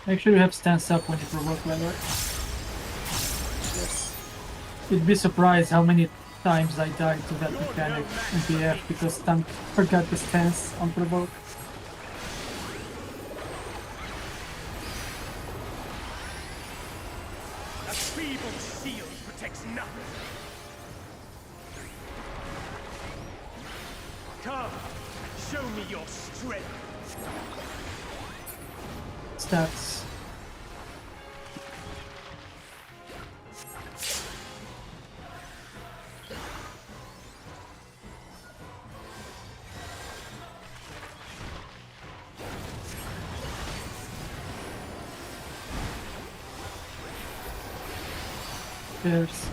Make sure you have stance up when you provoke, by the way. Yes. You'd be surprised how many times I died to that mechanic in PF because Tank forgot the stance on provoke. A feeble shield protects nothing. Come, show me your strength. Stats. There's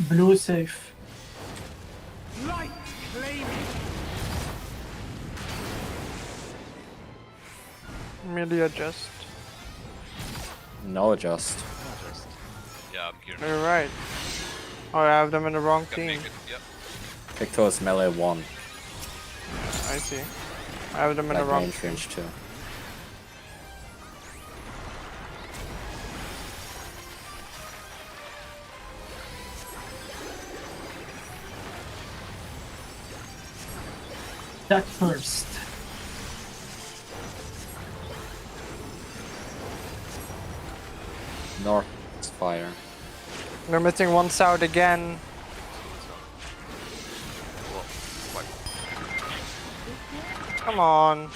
blue safe. Light claiming. Merely adjust. No adjust. Yeah, I'm here. You're right. Oh, I have them in the wrong Can team. make it. Yep. Victor's melee 1. I see. I have them in the Like wrong range team. range 2. Attack first. North fire. They're missing one south again. Well, what? Come on.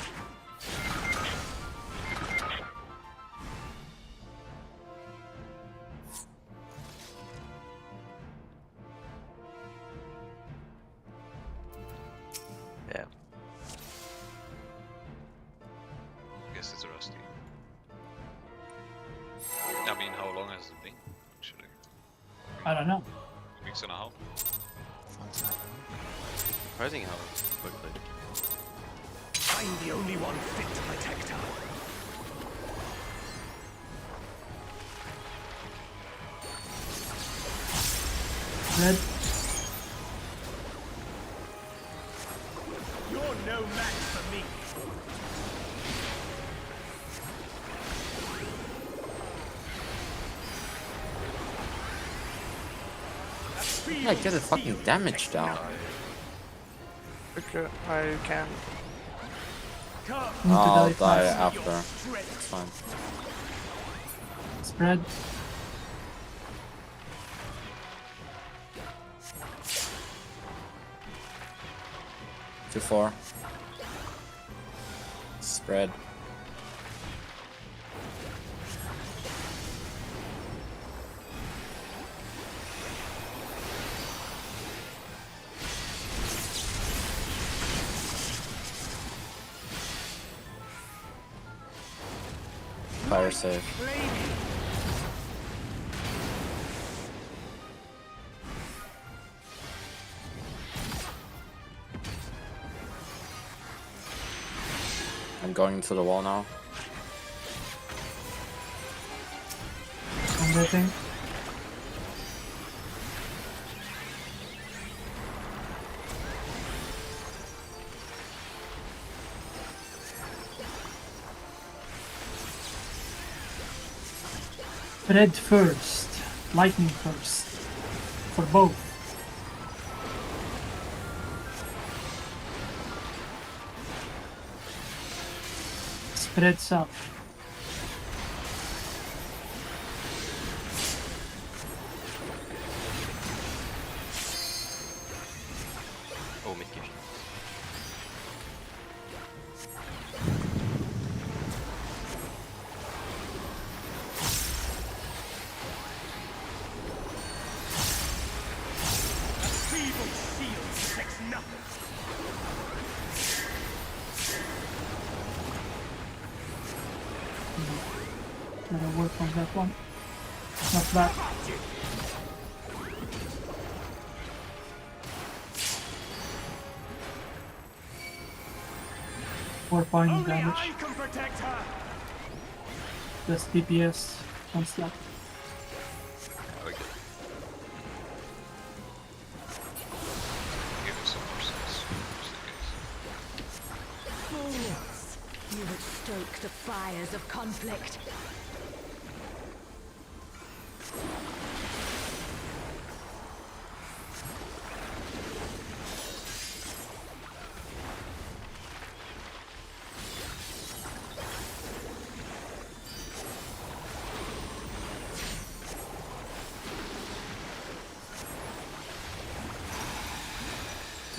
Yeah. Guess it's rusty. I mean, how long has it been? Actually, I don't know. weeks and a half. Surprising how quickly. I'm the only one fit to protect her. Red. You're no match for me. Yeah, get the fucking damage down. Okay, I can. I'll die fast. after. It's fine. Spread. Two 4. Spread. Fire save. I'm going into the wall now. Converting. Red first. Lightning first. For both. Spreads up. Oh, mycket. Feeble shield protects nothing. Gotta work on that one. Not bad. Four point Only damage. I can protect her. Just DPS. One slap. Okay. Give us some more sense, just in case. stoke the fires of conflict.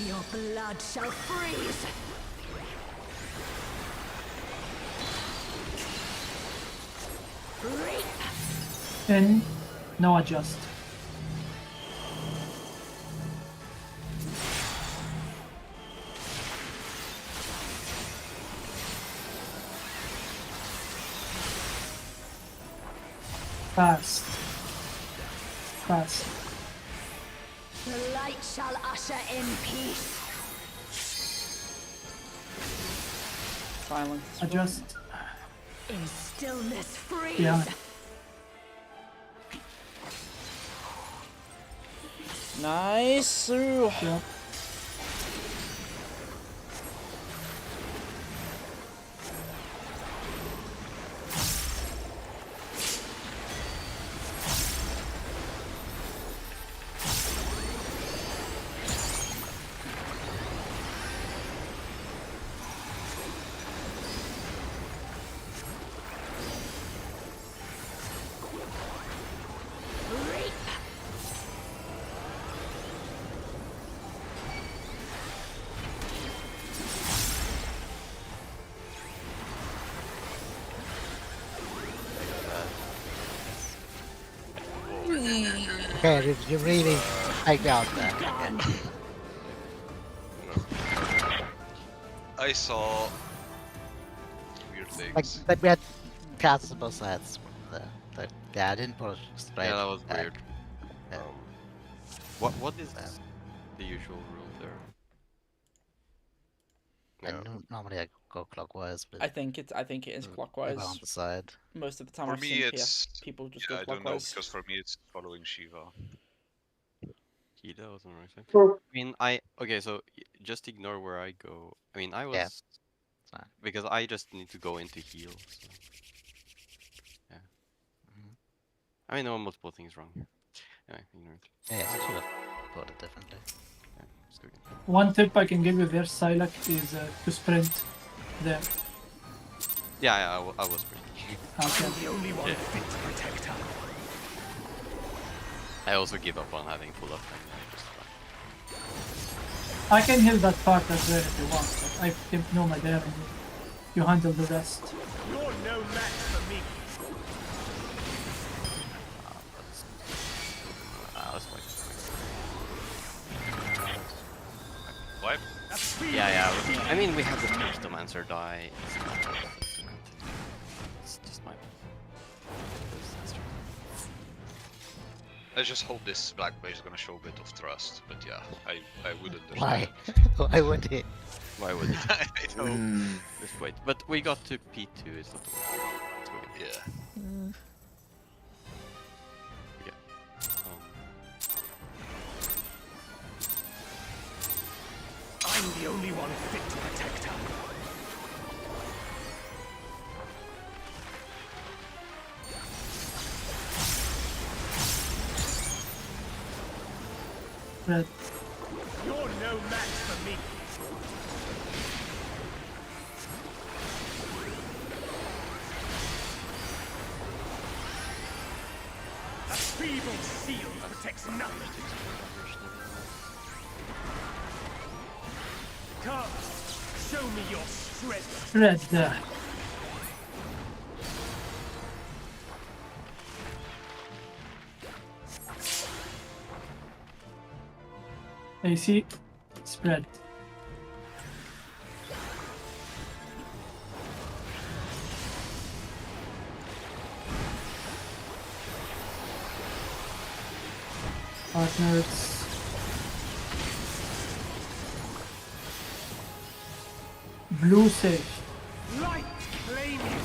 Your blood shall freeze! Reap! In, no adjust. Fast. Fast. The light shall usher in peace. Silence. Adjust. In stillness freeze. Yeah. Nice. Ooh. Yep. Reap! Okay, you really take me out there. I saw weird Like, things. but we had cats on both sides. Yeah, I didn't push straight. Yeah, that was back. weird. Yeah. What is the usual rule there? Normally I go clockwise, but I think it is clockwise. on the side. Most of the time For I've me, seen it's people just yeah, go I don't know clockwise. because for me it's following Shiva. Hida wasn't right. For- I mean, okay, so just ignore where I go. I mean, I was Yeah. Fine. because I just need to go into heal. So. Yeah. I mean, no, multiple things wrong here. Anyway, ignore it. Yeah, I should have put it differently. Yeah, let's go again. One tip I can give you there, Silak, is to sprint there. Yeah, I was pretty. Okay. I'm the only one fit to protect her. I also give up on having full up time. Just I can heal that part as well if you want, but I can know my there and you handle the rest. You're no match for me. that's quite. Why? Yeah. I mean, we have the Toastmancer die. It's just my. I just hope this black mage is gonna show a bit of trust, but yeah, I wouldn't. Why? Why would he? Why would it? I know. Just wait. But we got to P2. It's not the worst. Let's go again. Yeah. Yeah. I'm the only one fit to protect her. Red. You're no match for me. A feeble shield protects nothing. Come, show me your strength. Red there. AC, spread. Partners. Blue safe. Light claim you.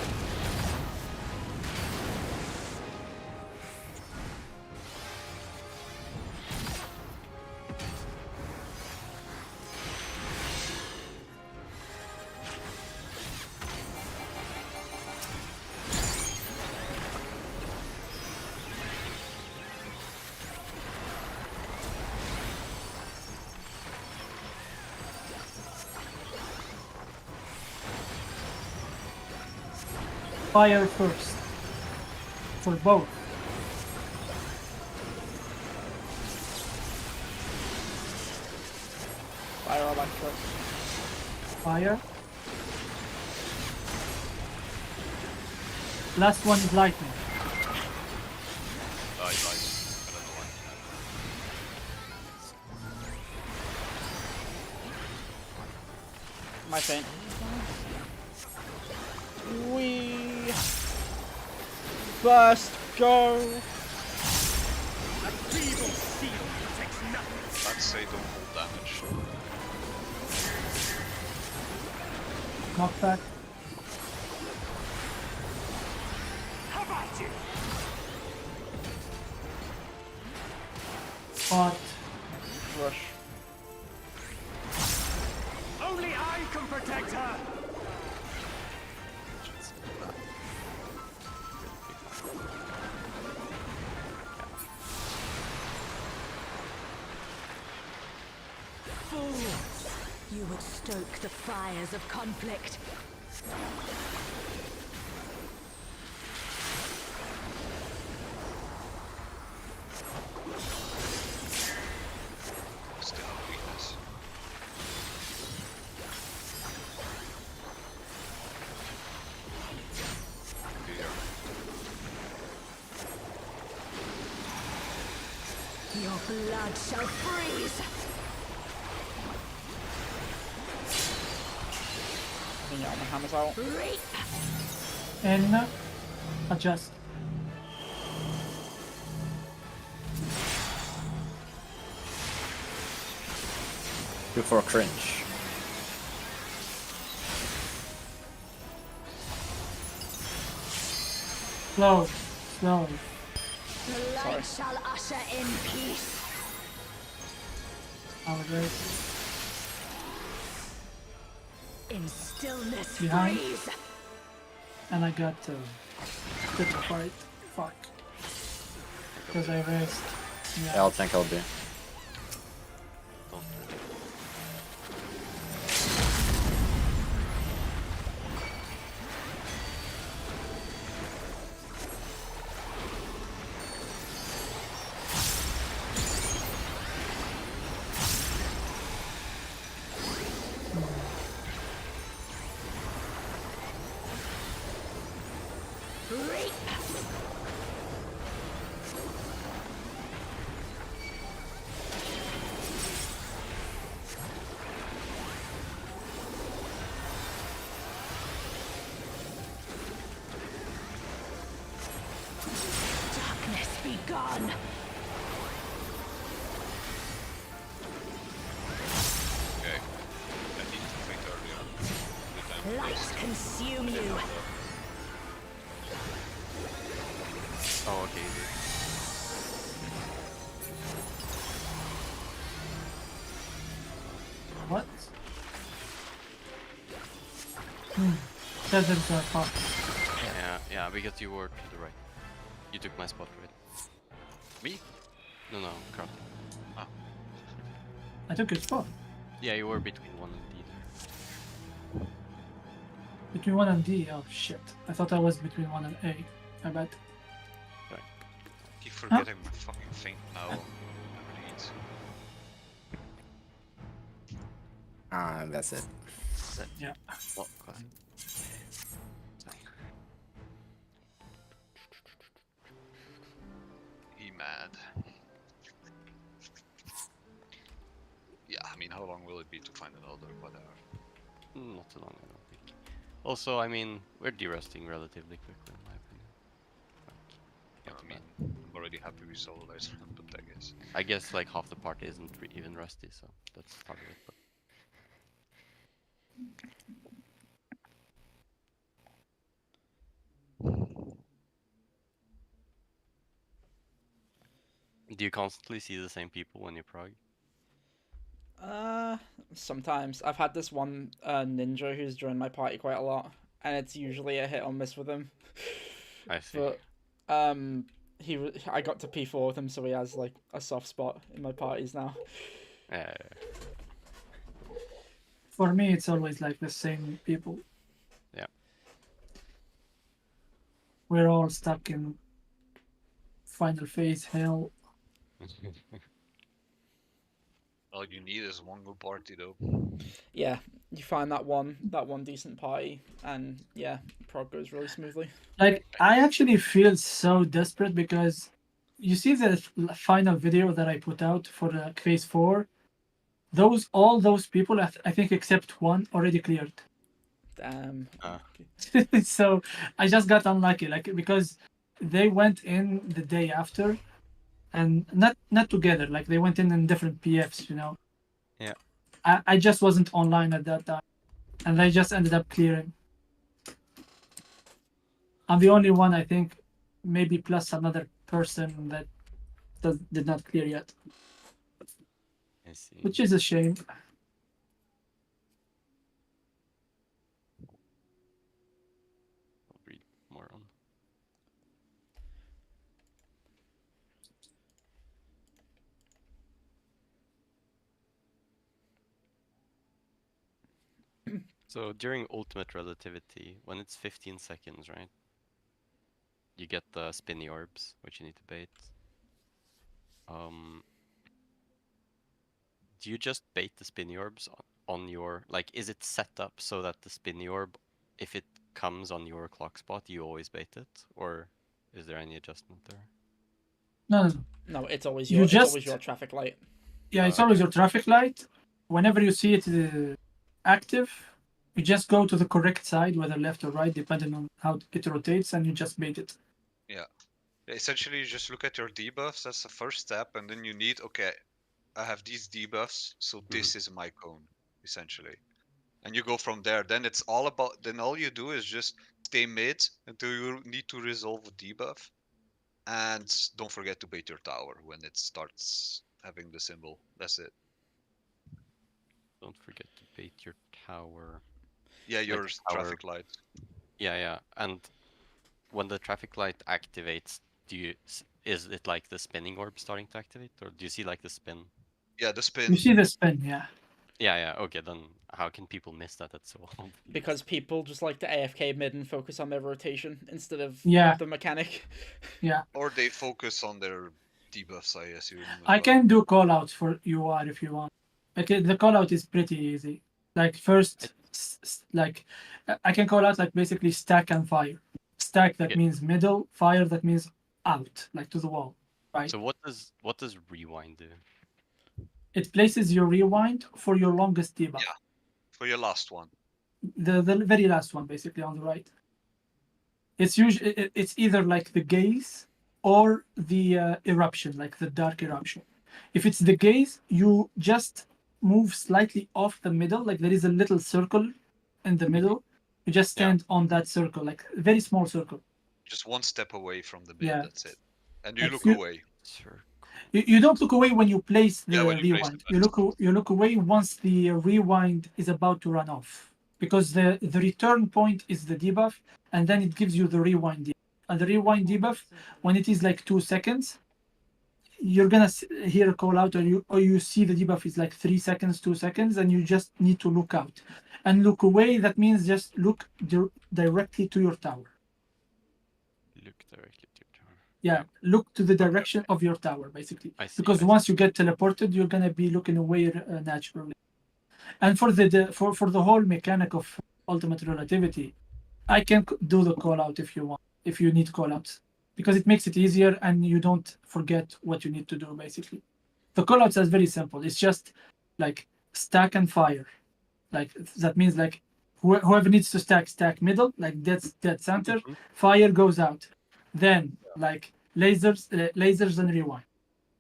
Fire first. For both. Fire or electric. Fire. Last one is lightning. I don't know My faint. We burst go. A feeble seal takes nothing. Let's say don't hold damage. Knockback. How about you? Spot. Rush. Only I can protect her. Fools! You would stoke the fires of conflict. Still have weakness. Here. Your blood shall freeze! Yeah, my hammer's out. Reap! And adjust. Go for a cringe. Slow. Slow. The light shall usher in peace. Alright. In stillness Behind. freeze. And I got good fight. Fuck. Because I raised. Yeah, Yeah. I'll tank LB. Reap! Darkness be gone. Okay. I need to think earlier. The time Light is- consume you. Oh, okay. Dude. What? Deserts are fucked. Yeah, because you were to the right. You took my spot, right? Me? No, Carl. I took your spot. Yeah, you were between 1 and D there. Between 1 and D. Oh shit. I thought I was between 1 and A. I bet. Keep forgetting my fucking thing now. Read. Ah, that's it. Yeah. What? Coffee. He mad. Yeah, I mean, how long will it be to find another? Whatever. Not too long, I don't think. Also, I mean, we're derusting relatively quickly, in my opinion. Yeah, I mean, I'm already happy we sold this, but I guess. I guess like half the party isn't even rusty, so that's part of it. But do you constantly see the same people when you prog? Sometimes. I've had this one ninja who's joined my party quite a lot, and it's usually a hit or miss with him. I see. But I got to P4 with him, so he has like a soft spot in my parties now. Yeah. For me, it's always like the same people. Yeah. we're all stuck in final phase hell. All you need is one good party, though. Yeah, you find that one decent party, and yeah, prog goes really smoothly. Like, I actually feel so desperate because you see the final video that I put out for phase 4. All those people, I think except one, already cleared. Damn. So I just got unlucky, like, because they went in the day after, and not together. Like, they went in different PFs. Yeah. I just wasn't online at that time, and they just ended up clearing. I'm the only one, I think, maybe plus another person that did not clear yet, I see. which is a shame. I'll read more on. So during ultimate relativity, when it's 15 seconds, right? You get the spinny orbs, which you need to bait. Do you just bait the spinny orbs on your, like, is it set up so that the spinny orb, if it comes on your clock spot, you always bait it? Or is there any adjustment there? No. No, it's always You your just- it's always your traffic light. Yeah, it's Okay. always your traffic light. Whenever you see it active, you just go to the correct side, whether left or right, depending on how it rotates, and you just bait it. Essentially, you just look at your debuffs. That's the first step, and then you need, okay, I have these debuffs, so this is my cone, essentially. And you go from there. Then it's all about. Then all you do is just stay mid until you need to resolve a debuff, and don't forget to bait your tower when it starts having the symbol. That's it. Don't forget to bait your tower. Yeah, your tower. traffic light. Yeah. And when the traffic light activates, is it like the spinning orb starting to activate, or do you see like the spin? Yeah, the spin. You see the spin, yeah. Yeah. Okay, then how can people miss that? That's so obvious. Because people just like to AFK mid and focus on their rotation instead of Yeah. the mechanic. Or they focus on their debuffs, I assume. as I well. can do callouts for UR if you want. Okay, the callout is pretty easy. Like, first, I can call out like basically stack and fire. Stack, that Okay. means middle. Fire, that means out, like to the wall, right? So what does rewind do? It places your rewind for your longest debuff. Yeah. For your last one. The very last one, basically on the right. It's either like the gaze or the eruption, like the dark eruption. If it's the gaze, you just move slightly off the middle, like there is a little circle in the middle. You just stand on that circle, like a very small circle. Just one step away from the mid, Yeah. that's it. And you Like look you- away. Sure. You don't look away when you place the Yeah, when you place rewind. the You look away once the rewind is about to run off, because the return point is the debuff, and then it gives you the rewind debuff. And the rewind debuff, when it is like 2 seconds, you're gonna hear a call out, or you see the debuff is like 3 seconds, 2 seconds, and you just need to look out. And look away, that means just look directly to your tower. Look directly to your tower. Yeah, look to the direction of your tower, basically. I see, Because I once you get teleported, you're gonna be looking away naturally. And for the whole mechanic of ultimate relativity, I can do the call out if you want, if you need call outs, because it makes it easier and you don't forget what you need to do. Basically, the call outs is very simple. It's just like stack and fire. Like, that means like whoever needs to stack middle, like dead center. Fire goes out. Then like lasers and rewind,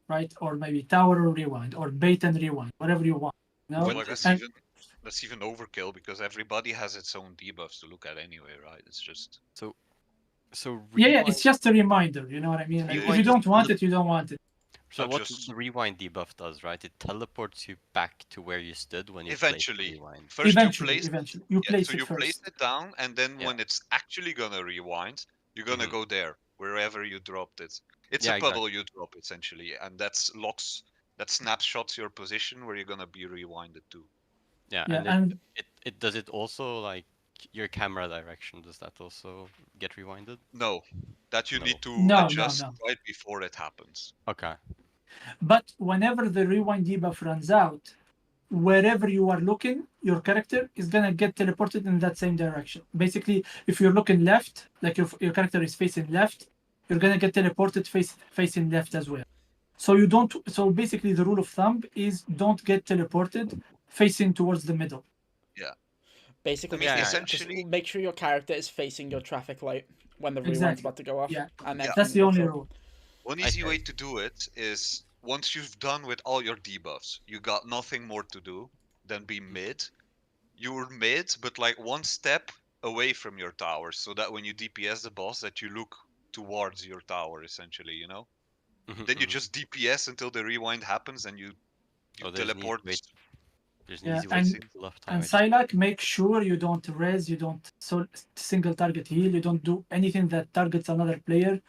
right? Or maybe tower or rewind, or bait and rewind, whatever you want. No, But that's even overkill because everybody has its own debuffs to look at anyway, right? It's just So yeah, it's just a reminder. You know what I mean? Like, if Rewind you is don't want it, you don't want it. So what just- the rewind debuff does, right? It teleports you back to where you stood when you eventually. played rewind. First Eventually, you place you place so it you first. place it down, and then Yeah. when it's actually gonna rewind, you're gonna go there wherever you dropped it. It's Yeah, a puddle you drop essentially, and that snapshots your position where you're gonna be rewinded to. Yeah, Yeah, and and it does it also like your camera direction, does that also get rewinded? No, that you No. need to No, adjust no. right before it happens. Okay. But whenever the rewind debuff runs out, wherever you are looking, your character is gonna get teleported in that same direction. Basically, if you're looking left, like if your character is facing left, you're gonna get teleported facing left as well. So you don't. So basically, the rule of thumb is don't get teleported facing towards the middle. Yeah. Basically, I mean, Yeah, yeah, just essentially, make sure your character is facing your traffic light when the rewind's Exactly. about to go off. Yeah. And Yeah. That's the everything looks only up. rule. one I easy see. way to do it is once you've done with all your debuffs, you got nothing more to do than be mid. You're mid, but like one step away from your tower, so that when you DPS the boss, that you look towards your tower, essentially, you know? Then you just DPS until the rewind happens, and you Oh, there's an easy teleport. way. There's an Yeah, easy way to and kill off time. and I just Psylocke, make sure you don't res, you don't single target heal, you don't do anything that targets another player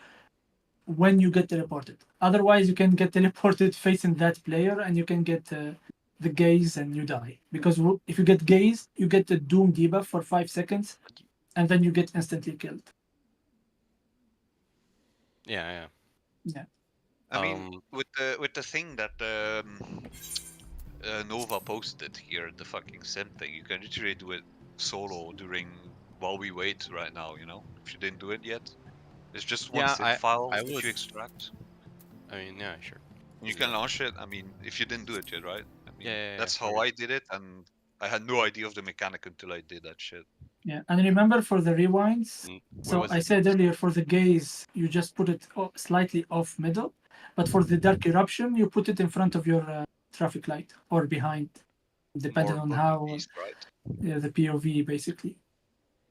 when you get teleported. Otherwise, you can get teleported facing that player, and you can get the gaze, and you die. Because if you get gaze, you get the doom debuff for 5 seconds, and then you get instantly killed. yeah. Yeah. I mean, with the thing that Nova posted here, the fucking sim thing, you can literally do it solo while we wait right now. You know, if you didn't do it yet, it's just one Yeah, sim file I that would. you extract. I mean, yeah, sure. You can launch it. I mean, if you didn't do it yet, right? I mean, Yeah, that's how forget. I did it, and I had no idea of the mechanic until I did that shit. Yeah, and remember for the rewinds, Where so was I it said used? earlier for the gaze, you just put it slightly off middle, but for the dark eruption, you put it in front of your traffic light or behind, depending More on button how east, right? the POV basically.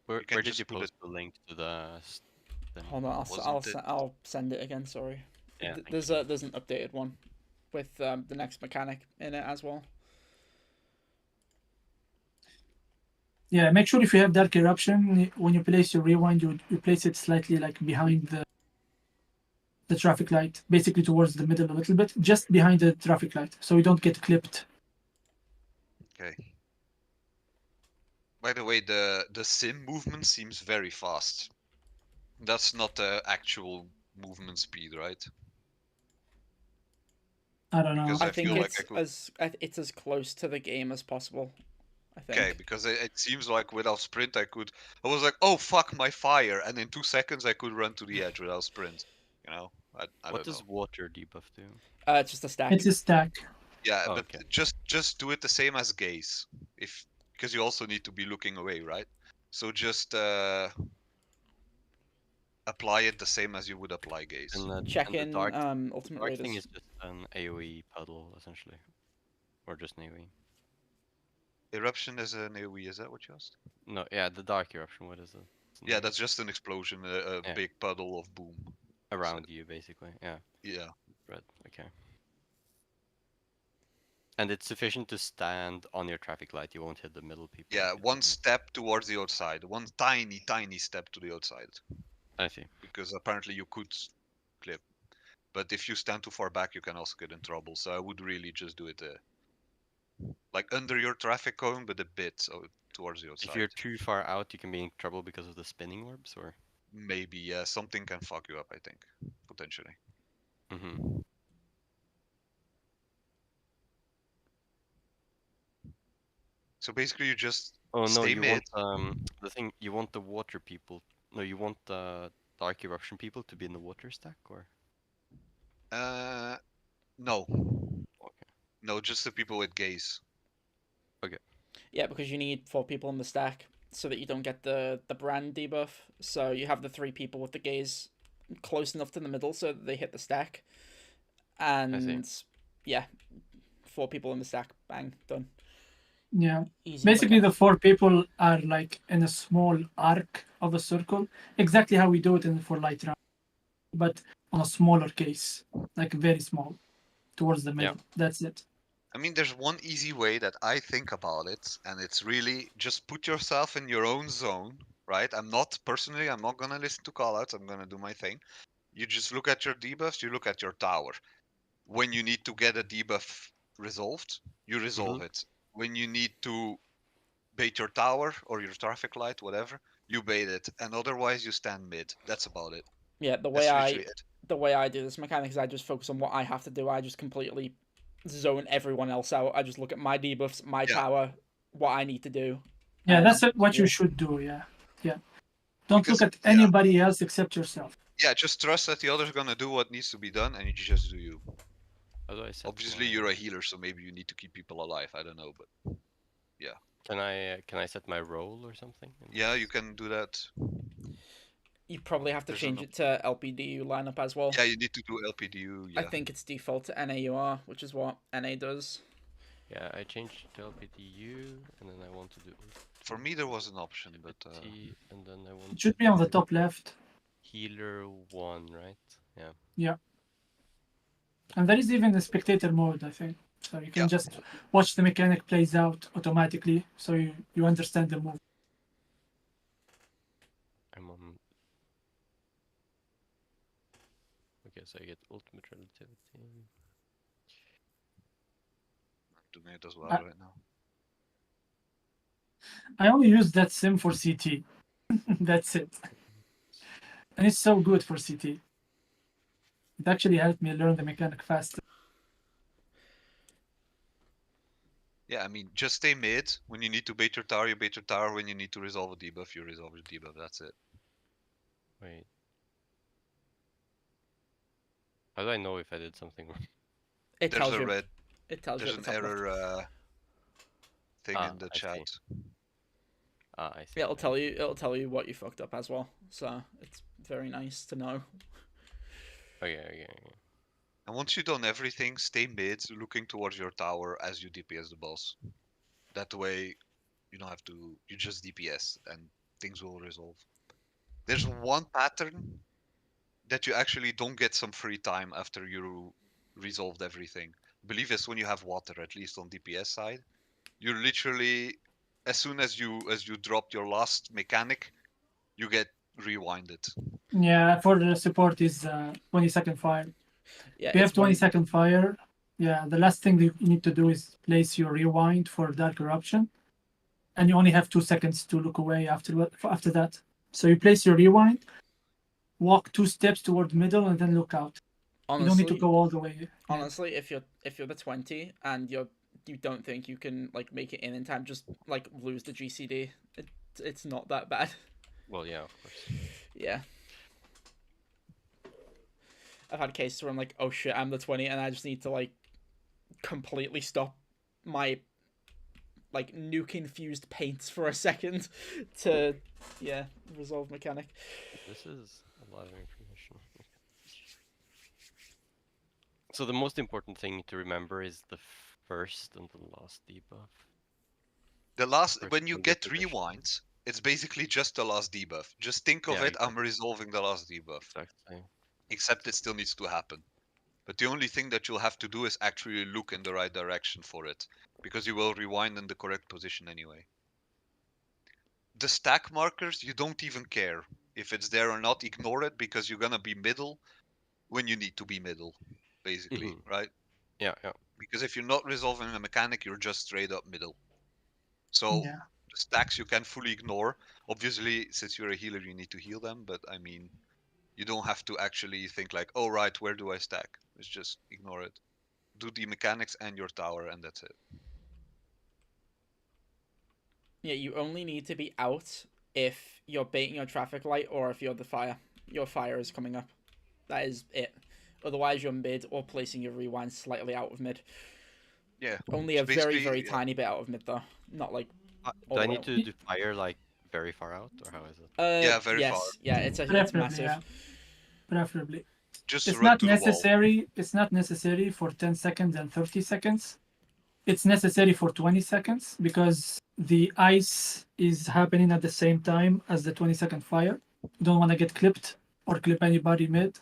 Where You can did just you put post it. the link to the thing? Hold on, Wasn't it? I'll send it again. Sorry. Yeah, thank There's you. there's an updated one with the next mechanic in it as well. Yeah, make sure if you have dark eruption, when you place your rewind, you place it slightly like behind the traffic light, basically towards the middle a little bit, just behind the traffic light, so you don't get clipped. Okay. By the way, the sim movement seems very fast. That's not the actual movement speed, right? I don't know. Because I I think feel like it's as close to the game as possible. I think. Okay, because it seems like without sprint I was like, oh fuck my fire, and in 2 seconds I could run to the edge without sprint. You know, I What don't does know. water debuff do? It's just a stack. It's a stack. Yeah, Oh, but okay. just do it the same as gaze, because you also need to be looking away, right? So just apply it the same as you would apply gaze. Check and the in dark, Ultimate dark thing Raiders. is just an AoE puddle essentially, or just an AoE. Eruption is an AoE, is that what you asked? No, yeah, the dark eruption. What is it? It's an Yeah, AoE. that's just an explosion, a Yeah. big puddle of boom. Around you basically. Yeah. Yeah. Red. Okay. And it's sufficient to stand on your traffic light. You won't hit the middle people. Yeah, if you one don't. step towards the outside, one tiny step to the outside. I see. Because apparently you could clip. But if you stand too far back, you can also get in trouble. So I would really just do it like under your traffic cone, but a bit towards the outside. If you're too far out, you can be in trouble because of the spinning orbs, or Maybe, yeah, something can fuck you up, I think, potentially. mm-hmm. So basically you just Oh no, stay you mid. want the thing. You want the water people. No, you want the dark eruption people to be in the water stack, or No. okay. No, just the people with gaze. Okay. Yeah, because you need 4 people in the stack so that you don't get the brand debuff. So you have the 3 people with the gaze close enough to the middle so that they hit the stack. And yeah, 4 people in the stack, bang, done. Yeah. Easy Basically, quick. the 4 people are like in a small arc of a circle, exactly how we do it for light round, but on a smaller case, like very small, towards the middle. That's it. I mean, there's one easy way that I think about it, and it's really just put yourself in your own zone, right? I'm not gonna listen to callouts. I'm gonna do my thing. You just look at your debuffs. You look at your tower. When you need to get a debuff resolved, you resolve it. When you need to bait your tower or your traffic light, whatever, you bait it, and otherwise you stand mid. That's about it. Yeah, That's literally it. the way I do this mechanic is I just focus on what I have to do. I just completely zone everyone else out. I just look at my debuffs, my Yeah. tower, what I need to do. Yeah, and, that's what you yeah. should do. Yeah, yeah. Don't Because, look at yeah. anybody else except yourself. Yeah, just trust that the other's gonna do what needs to be done, and you just do you. How do I set Obviously, my- you're a healer, so maybe you need to keep people alive. I don't know, but Can I set my role or something? yeah, you can do that. You probably have to There's change an- it to LPDU lineup as well. Yeah, you need to do LPDU. I Yeah. think it's default to NAUR, which is what NA does. Yeah, I changed to LPDU, and then I want to do For me, there was an option, but T, and then I want It should be on the top left. healer 1, right? Yeah. Yeah. And there is even a spectator mode, I think. So you can Yeah. just watch the mechanic plays out automatically, so you understand the move. I'm on. Okay, so I get ultimate relativity. I'm doing it as well I- right now. I only use that sim for CT. That's it. And it's so good for CT. It actually helped me learn the mechanic faster. Yeah, I mean, just stay mid. When you need to bait your tower, you bait your tower. When you need to resolve a debuff, you resolve your debuff. That's it. Wait. How do I know if I did something wrong? It There's tells a you. red. It tells There's you an at the top left. error thing Ah, in the I see. chat. Ah, I see. Yeah, it'll tell you. It'll tell you what you fucked up as well. So it's very nice to know. Okay. And once you've done everything, stay mid, looking towards your tower as you DPS the boss. That way, you don't have to. You just DPS, and things will resolve. There's one pattern that you actually don't get some free time after you resolved everything. I believe it's when you have water, at least on DPS side. You're literally, as soon as you dropped your last mechanic, you get rewinded. Yeah, for the support is 20-second fire. Yeah, You have it's one- 20-second fire. Yeah, the last thing you need to do is place your rewind for Dark Eruption. And you only have 2 seconds to look away after that. So you place your rewind, walk 2 steps toward middle, and then look out. honestly, You don't need to go all the way. Yeah. honestly, if you're the 20 and you don't think you can like make it in time, just like lose the GCD. It's not that bad. Well, yeah, of course. Yeah. I've had cases where I'm like, oh shit, I'm the 20 and I just need to like completely stop my like nuke infused paints for a second to resolve mechanic. This is a lot of information. So the most important thing to remember is the first and the last debuff. The last, First when you one get gets addition. rewinds, it's basically just the last debuff. Just think of Yeah, it, I'm resolving the last debuff. Exactly. Except it still needs to happen. But the only thing that you'll have to do is actually look in the right direction for it, because you will rewind in the correct position anyway. The stack markers, you don't even care if it's there or not. Ignore it, because you're gonna be middle when you need to be middle, basically, right? Yeah. Because if you're not resolving a mechanic, you're just straight up middle. So Yeah. the stacks you can fully ignore. Obviously, since you're a healer, you need to heal them, but I mean, you don't have to actually think like, oh right, where do I stack? It's just ignore it. Do the mechanics and your tower, and that's it. Yeah, you only need to be out if you're baiting your traffic light or if you're the fire. Your fire is coming up. That is it. Otherwise, you're mid or placing your rewind slightly out of mid. Yeah. Only a it's very, basically- very yeah. tiny bit out of mid, though. Not like. Do all I the way need out. to do fire like very far out, or how is it? Yeah, very yes. far. Yeah, it's Preferably, massive. yeah. Preferably. Just It's run not to the wall. necessary. It's not necessary for 10 seconds and 30 seconds. It's necessary for 20 seconds because the ice is happening at the same time as the 20-second fire. You don't want to get clipped or clip anybody mid.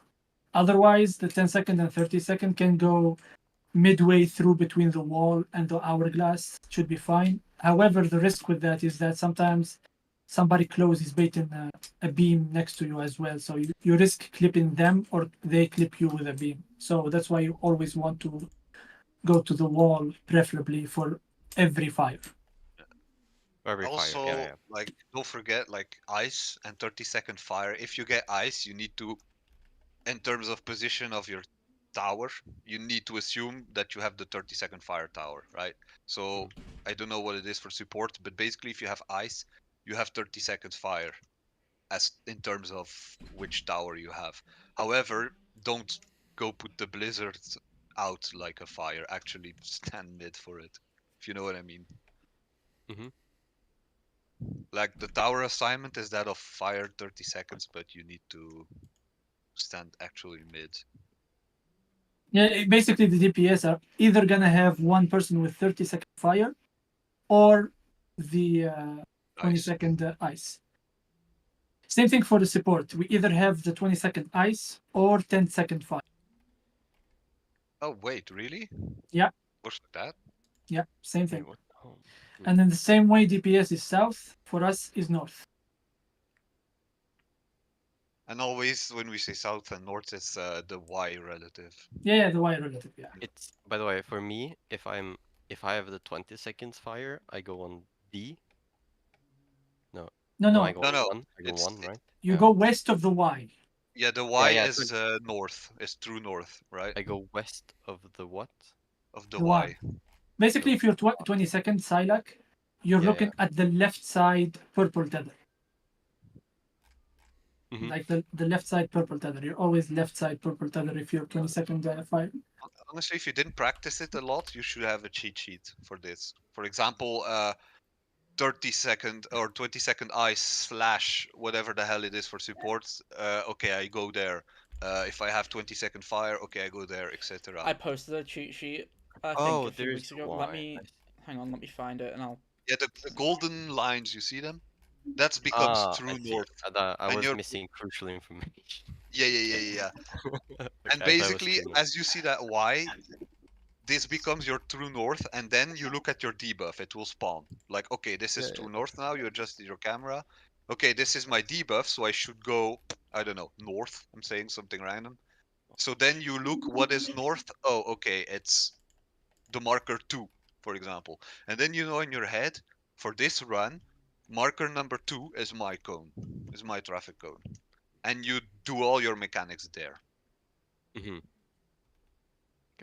Otherwise, the 10-second and 30-second can go midway through between the wall and the hourglass. Should be fine. However, the risk with that is that sometimes somebody close is baiting a beam next to you as well. So you risk clipping them or they clip you with a beam. So that's why you always want to go to the wall, preferably for every fire. Every fire. Also, Yeah, yeah. like, don't forget, like, ice and 30-second fire. If you get ice, you need to, in terms of position of your tower, you need to assume that you have the 30-second fire tower, right? So I don't know what it is for support, but basically, if you have ice, you have 30 seconds fire, as in terms of which tower you have. However, don't go put the blizzard out like a fire. Actually, stand mid for it, if you know what I mean. Mhm. Like the tower assignment is that of fire 30 seconds, but you need to stand actually mid. Yeah, basically the DPS are either gonna have one person with 30-second fire, or the 20-second ice. Same thing for the support. We either have the 20-second ice or 10-second fire. Oh wait, really? Yeah. What's that? Yeah, same Wait, thing. what? Oh. And in the same way, DPS is south, for us is north. And always when we say south and north, it's the Y relative. Yeah, the Y relative. Yeah. It's, by the way, for me, if I have the 20 seconds fire, I go on D. No, No, I go on No, one. I go it's one, right? you Yeah. go west of the Y. yeah, the Y yeah, is north, is true north, right? I go west of the what? Of the The Y. Y. Basically, if you're 20-second Silac, you're Yeah, looking at the left side purple tether. Mhm. Like the left side purple tether. You're always left side purple tether if you're 20-second fire. Honestly, if you didn't practice it a lot, you should have a cheat sheet for this. For example, 30-second or 20-second ice slash whatever the hell it is for supports. Okay, I go there. If I have 20-second fire, okay, I go there, etc. I posted a cheat sheet, I think, Oh, a few there's weeks ago. why. Let me hang on. Let me find it, and I'll. Yeah, the golden lines, you see them? That becomes I true see. north. I And was you're missing crucial information. yeah. Okay, And I thought it was basically, true north. as you see that Y, this becomes your true north, and then you look at your debuff, it will spawn. Like, okay, this is Yeah, true north now, you adjusted your camera. Okay, this is my debuff, so I should go, I don't know, north. I'm saying something random. So then you look, what is north? Oh, okay, it's the marker 2, for example. And then you know in your head, for this run, marker number 2 is my cone, is my traffic cone. And you do all your mechanics there. Mhm.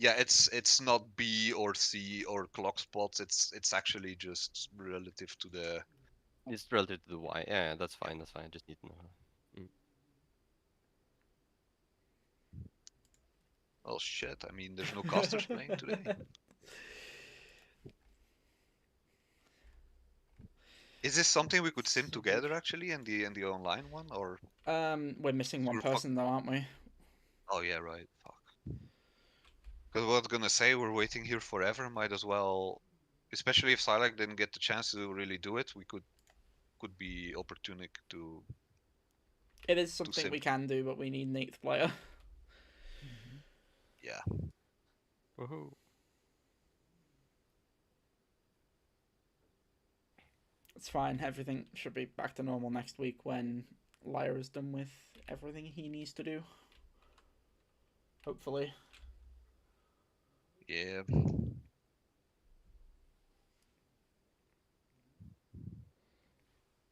Yeah, it's not B or C or clock spots. It's actually just relative to the. It's relative to the Y. Yeah, that's fine. That's fine. I just need to know. Oh shit! I mean, there's no casters playing today. Is this something we could sim together actually in the online one or? We're missing one We're fuck- person though, aren't we? Oh yeah, right. Fuck. Because what I was gonna say, we're waiting here forever. Might as well, especially if Silac didn't get the chance to really do it, we could be opportunic to. It is something sim. we can do, but we need an 8th player. Yeah. Woohoo. It's fine. Everything should be back to normal next week when Lyra is done with everything he needs to do. Hopefully. Yeah.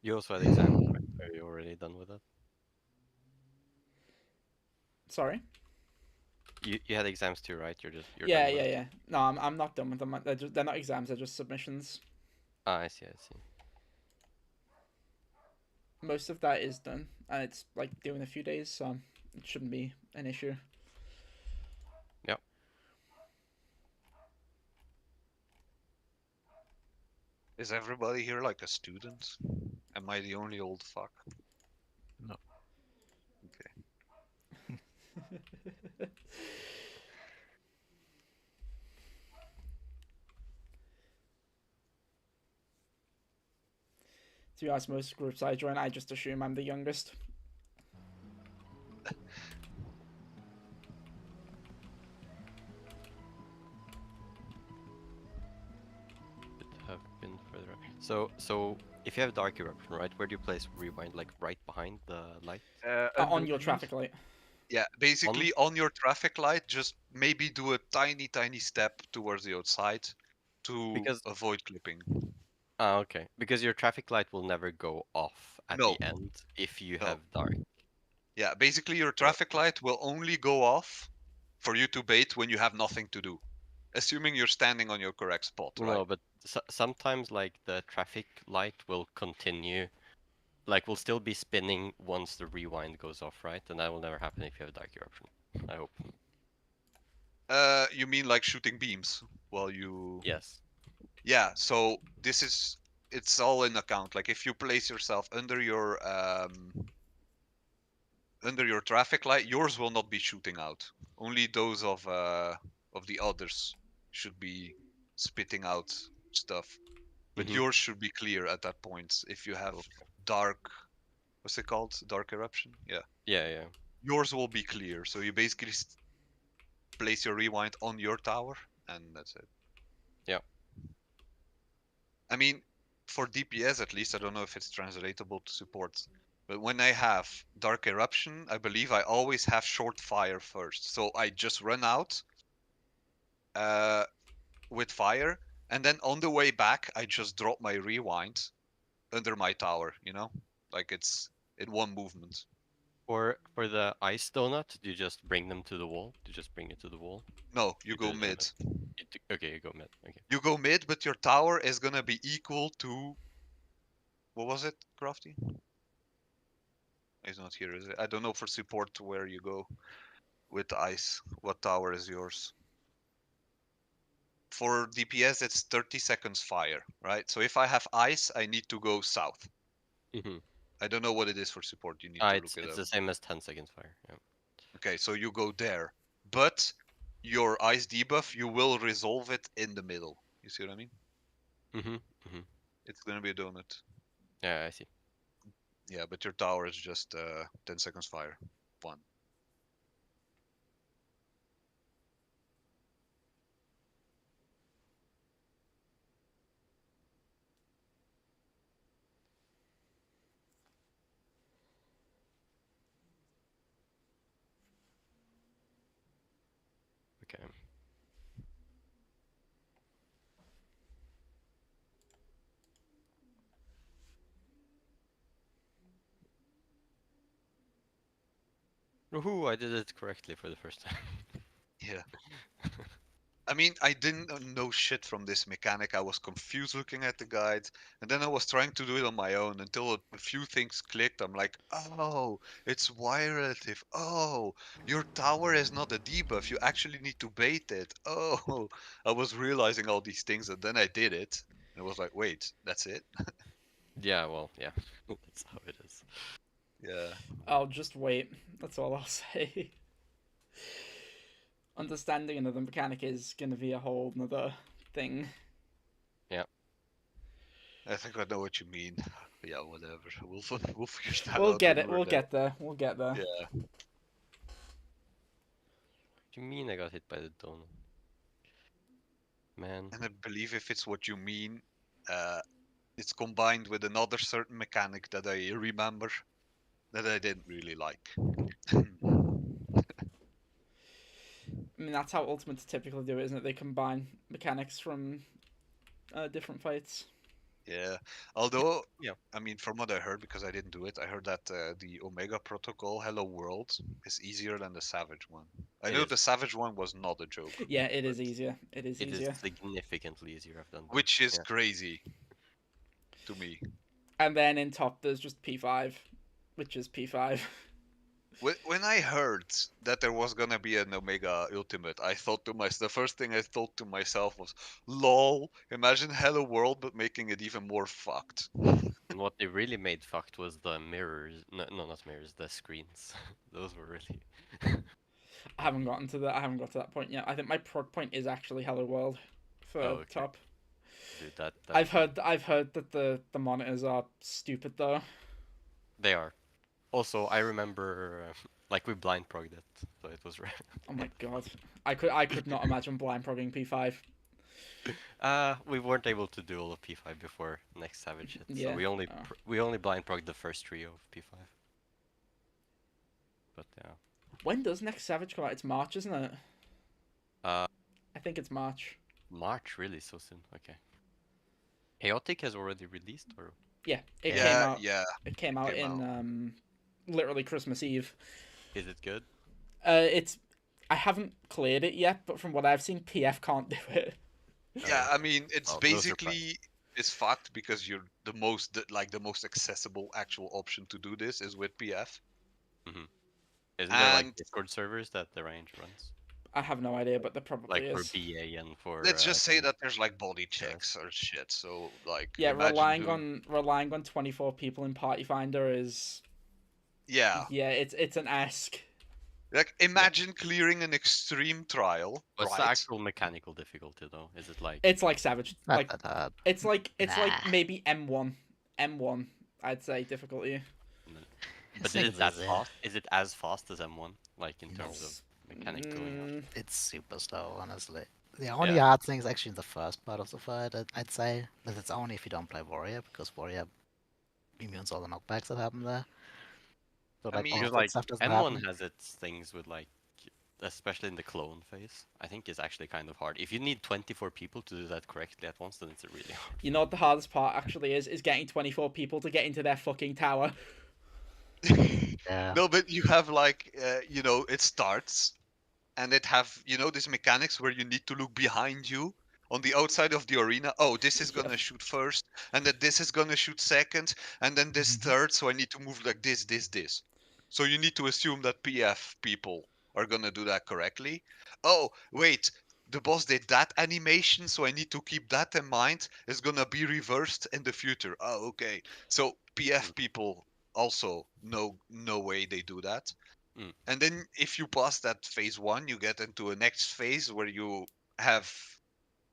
You also had exams, right? Are you already done with that? Sorry. You had exams too, right? You're Yeah, done with it? yeah. No, I'm not done with them. They're not exams. They're just submissions. Ah, I see. I see. Most of that is done, and it's like due in a few days, so it shouldn't be an issue. Yep. Is everybody here like a student? Am I the only old fuck? No. Okay. To be honest, most groups I join, I just assume I'm the youngest. Should have been further up. So if you have dark eruption, right? Where do you place rewind? Like right behind the light? On your traffic light. Yeah, basically on your traffic light, just maybe do a tiny step towards the outside to Because- avoid clipping. Ah, okay. Because your traffic light will never go off at No, the end if you no. have dark. Yeah, basically your Or- traffic light will only go off for you to bait when you have nothing to do. Assuming you're standing on your correct spot, right? No, but sometimes like the traffic light will continue, like will still be spinning once the rewind goes off, right? And that will never happen if you have dark eruption. I hope. You mean like shooting beams while you... Yes. Yeah, so this is... It's all in account. Like if you place yourself under your traffic light, yours will not be shooting out. Only those of the others should be spitting out stuff. But Mm-hmm. yours should be clear at that point if you have dark... What's it called? Dark eruption? Yeah. Yeah, yeah. Yours will be clear. So you basically place your rewind on your tower, and that's it. Yeah. I mean, for DPS at least, I don't know if it's translatable to support, but when I have Dark Eruption, I believe I always have short fire first. So I just run out uh, with fire, and then on the way back, I just drop my rewind under my tower, you know? Like it's in one movement. Or for the ice donut, do you just bring them to the wall? Do you just bring it to the wall? No, you do go it in the mid. Okay, you go mid. Okay. You go mid, but your tower is gonna be equal to... What was it, Crafty? He's not here, is it? I don't know for support where you go with ice. What tower is yours? For DPS, it's 30 seconds fire, right? So if I have ice, I need to go south. Mm-hmm. I don't know what it is for support. You need to look it It's up. the same as 10 seconds fire. Yeah. Okay, so you go there. But your ice debuff, you will resolve it in the middle. You see what I mean? Mm-hmm. Mm-hmm. It's gonna be a donut. Yeah, I see. Yeah, but your tower is just 10 seconds fire. One. Okay. Woohoo! I did it correctly for the first time. Yeah. I mean, I didn't know shit from this mechanic. I was confused looking at the guide, and then I was trying to do it on my own until a few things clicked. I'm like, oh, it's wire relative. Oh, your tower is not a debuff. You actually need to bait it. Oh, I was realizing all these things, and then I did it, and I was like, wait, that's it? Yeah, well, yeah. That's how it is. Yeah. I'll just wait. That's all I'll say. Understanding another mechanic is gonna be a whole nother thing. I think I know what you mean. Yeah, whatever. We'll figure that We'll out get when it. we're We'll there. get there. We'll get there. Yeah. What do you mean I got hit by the donut? Man. And I believe if it's what you mean, it's combined with another certain mechanic that I remember that I didn't really like. I mean, that's how Ultimates typically do it, isn't it? They combine mechanics from different fights. Yeah, although, Yeah. I mean, from what I heard, because I didn't do it, I heard that the Omega Protocol Hello World is easier than the Savage one. I It know is. the Savage one was not a joke. Yeah, it is but- easier. It is It is easier. significantly easier. I've done that. Which is Yeah. crazy to me. And then in top, there's just P5, which is P5. When I heard that there was gonna be an Omega Ultimate, I thought to myself, the first thing I thought to myself was, lol, imagine Hello World, but making it even more fucked. And what they really made fucked was the mirrors. No, not mirrors. The screens. Those were really. I haven't gotten to that. I haven't got to that point yet. I think my prog point is actually Hello World for Oh, okay. top. Dude, that I've heard that the monitors are stupid though. they are. Also, I remember like we blind progged it, so it was rare. Oh my god, I could not imagine blind progging P5. We weren't able to do all of P5 before next Savage hit, Yeah. so we only Oh. we only blind progged the first trio of P5. But yeah. When does next Savage come out? It's March, isn't it? Uh, I think it's March. March really so soon. Okay. Chaotic has already released, or Yeah, it Yeah, came out. yeah. It came out came in literally Christmas Eve. is it good? It's I haven't cleared it yet, but from what I've seen, PF can't do it. Yeah, I mean, it's Well, no surprise. basically it's fucked because you're the most accessible actual option to do this is with PF. Isn't there like And Discord servers that the range runs? I have no idea, but there probably Like for is. BA and for let's just say that there's like body checks or shit. So like, Yeah, imagine doing. relying on 24 people in Party Finder is Yeah, it's an ask. like imagine clearing an extreme trial, What's the right? actual mechanical difficulty though? Is it like It's like Savage. Not Like that hard. it's like Nah. maybe M1, I'd say difficulty. but think is it that it's easy. fast? Is it as fast as M1? Like in terms of mechanic going on? It's super slow, honestly. The only Yeah. hard thing is actually in the first part of the fight, I'd say. But it's only if you don't play Warrior, because Warrior immunes all the knockbacks that happen there. So I like mean, all Because of that like stuff doesn't M1 happen. has its things with like, especially in the clone phase, I think is actually kind of hard. If you need 24 people to do that correctly at once, then it's really hard. You know what the hardest part actually is getting 24 people to get into their fucking tower. Yeah. No, but you have like, it starts, and it have these mechanics where you need to look behind you on the outside of the arena. Oh, this is gonna shoot first, and then this is gonna shoot second, and then this third. So I need to move like this. So you need to assume that PF people are gonna do that correctly. Oh, wait, the boss did that animation, so I need to keep that in mind. It's gonna be reversed in the future. Oh, okay. So PF people also no way they do that. And then if you pass that phase 1, you get into a next phase where you have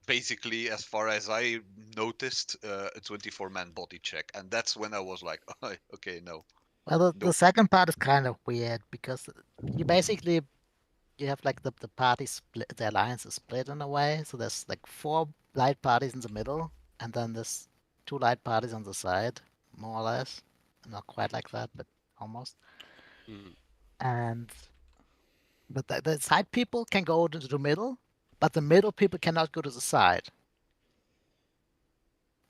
basically, as far as I noticed, a 24-man body check, and that's when I was like, oh, okay, no. Well, the Nope. second part is kind of weird because you basically you have like the party split, the alliance is split in a way. So there's like 4 light parties in the middle, and then there's 2 light parties on the side, more or less. Not quite like that, but almost. And but the side people can go to the middle, but the middle people cannot go to the side.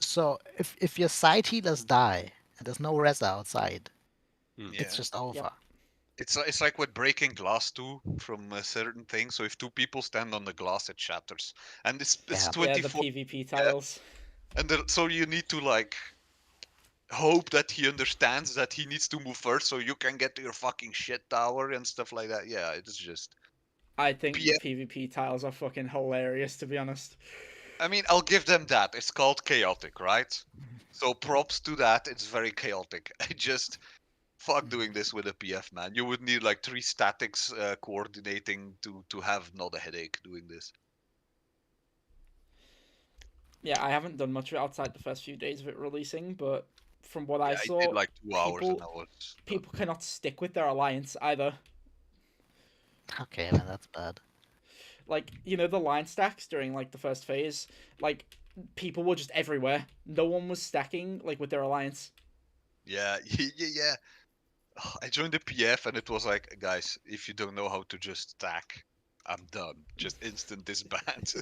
So if your side healers die and there's no res outside, it's just over. It's like with breaking glass too from a certain thing. So if 2 people stand on the glass, it shatters, and it's Yeah. 24. Yeah, the PvP tiles. And so you need to like hope that he understands that he needs to move first, so you can get to your fucking shit tower and stuff like that. Yeah, it's just. I think PF the PvP tiles are fucking hilarious, to be honest. I mean, I'll give them that. It's called chaotic, right? So props to that. It's very chaotic. I just fuck doing this with a PF, man. You would need like 3 statics coordinating to have not a headache doing this. Yeah, I haven't done much of it outside the first few days of it releasing, but from what I I saw, did like 2 hours and people I was. people cannot stick with their alliance either. Okay, then that's bad. Like, the line stacks during like the first phase, like people were just everywhere. No one was stacking like with their alliance. Yeah. I joined the PF and it was like, guys, if you don't know how to just stack, I'm done. Just instant disband.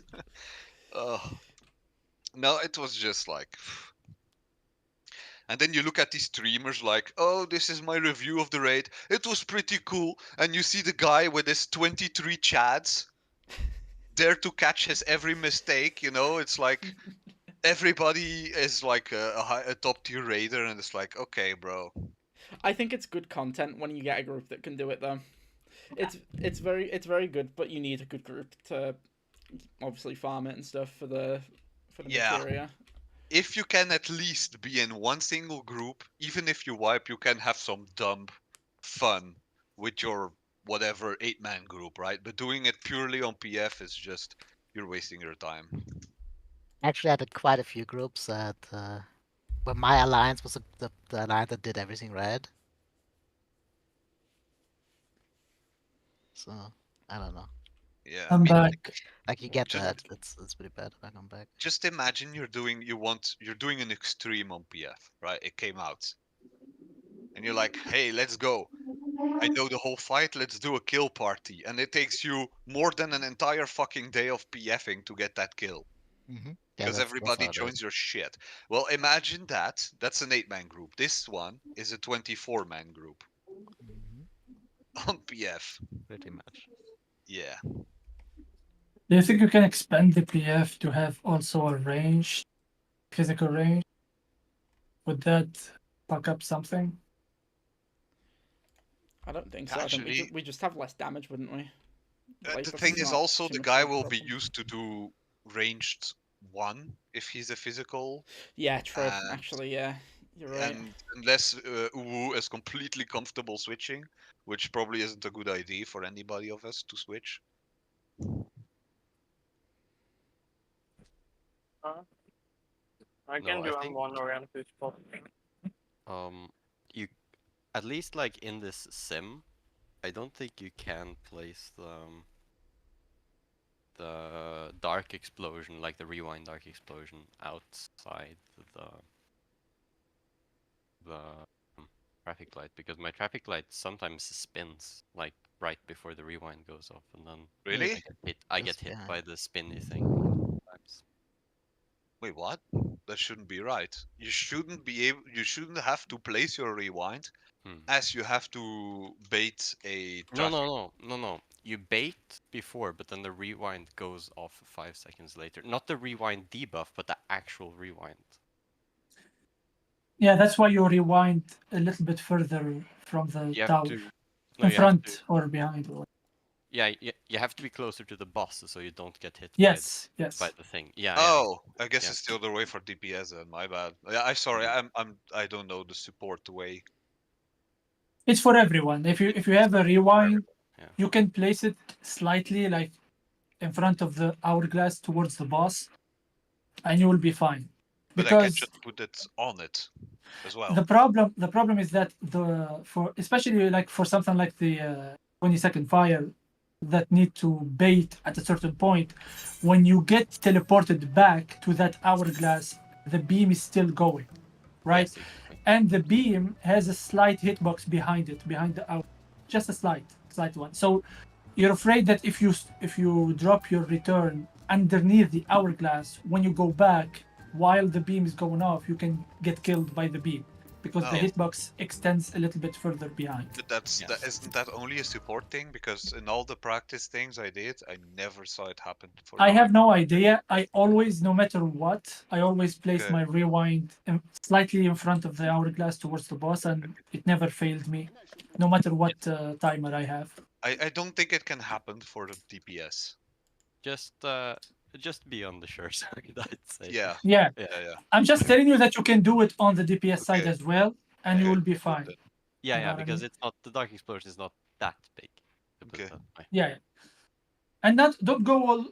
Oh. No, it was just like. And then you look at these streamers like, oh, this is my review of the raid. It was pretty cool. And you see the guy with his 23 chads there to catch his every mistake. It's like everybody is like a top tier raider, and it's like, okay, bro. I think it's good content when you get a group that can do it though. It's very good, but you need a good group to obviously farm it and stuff for the materia. If you can at least be in one single group, even if you wipe, you can have some dumb fun with your whatever 8-man group, right? But doing it purely on PF is just you're wasting your time. Actually, I had quite a few groups that, but my alliance was the alliance that did everything right. So I don't know. Yeah, I'm back. Like you get Just- that. It's pretty bad if I come back. Just imagine you're doing an extreme on PF, right? It came out. And you're like, hey, let's go. I know the whole fight, let's do a kill party. And it takes you more than an entire fucking day of PFing to get that kill. because that's everybody how it is. joins your shit. Well, imagine that. That's an 8-man group. This one is a 24-man group Mhm, on PF. pretty much. Yeah. Do you think you can expand the PF to have also a range, physical range? Would that fuck up something? I don't think so. I think Actually, we just have less damage, wouldn't we? Like, the that's thing is not also too the much guy of a will be problem. used to do ranged 1 if he's a physical. Yeah, true. And, Actually, yeah, you're right. and unless Uwu is completely comfortable switching, which probably isn't a good idea for anybody of us to switch. I No, can I do think M1 or M2 spot. you at least like in this sim, I don't think you can place the dark explosion, like the rewind dark explosion, outside the traffic light, because my traffic light sometimes spins like right before the rewind goes off, and then Really? I get Just hit behind. by the spinny thing sometimes. Wait, what? That shouldn't be right. You shouldn't be able. You shouldn't have to place your rewind Hmm. as you have to bait a No, traffic. no. You bait before, but then the rewind goes off 5 seconds later. Not the rewind debuff, but the actual rewind. Yeah, that's why you rewind a little bit further from the You have tower, to. No, in you have to. front or behind. Yeah, you have to be closer to the boss so you don't get hit Yes, by yes. the thing. Yeah. Oh, I guess Yeah. it's the other way for DPS then. My bad. Yeah, I'm sorry. I don't know the support way. It's for everyone. If you have a rewind, Yeah. you can place it slightly like in front of the hourglass towards the boss, and you will be fine. But I can Because just put it on it as well. the problem is that for especially like for something like the 20-second fire that need to bait at a certain point, when you get teleported back to that hourglass, the beam is still going, right? Yes, exactly. And the beam has a slight hitbox behind it, behind the hour, just a slight one. So you're afraid that if you drop your return underneath the hourglass, when you go back while the beam is going off, you can get killed by the beam because the Oh. hitbox extends a little bit further behind. But that isn't that only a support thing? Because in all the practice things I did, I never saw it happen for I me. have no idea. I always, no matter what, I always place Okay. my rewind slightly in front of the hourglass towards the boss, and it never failed me, no matter what timer I have. I don't think it can happen for the DPS. Just be on the sure side, I'd say. Yeah. Yeah, Yeah. I'm just telling you that you can do it on the DPS side Okay. as well, and you Okay, will be good fine. then. Yeah, You know yeah, what I because mean? it's not the dark explosion is not that big. To put it Okay. that way. Yeah, and don't go all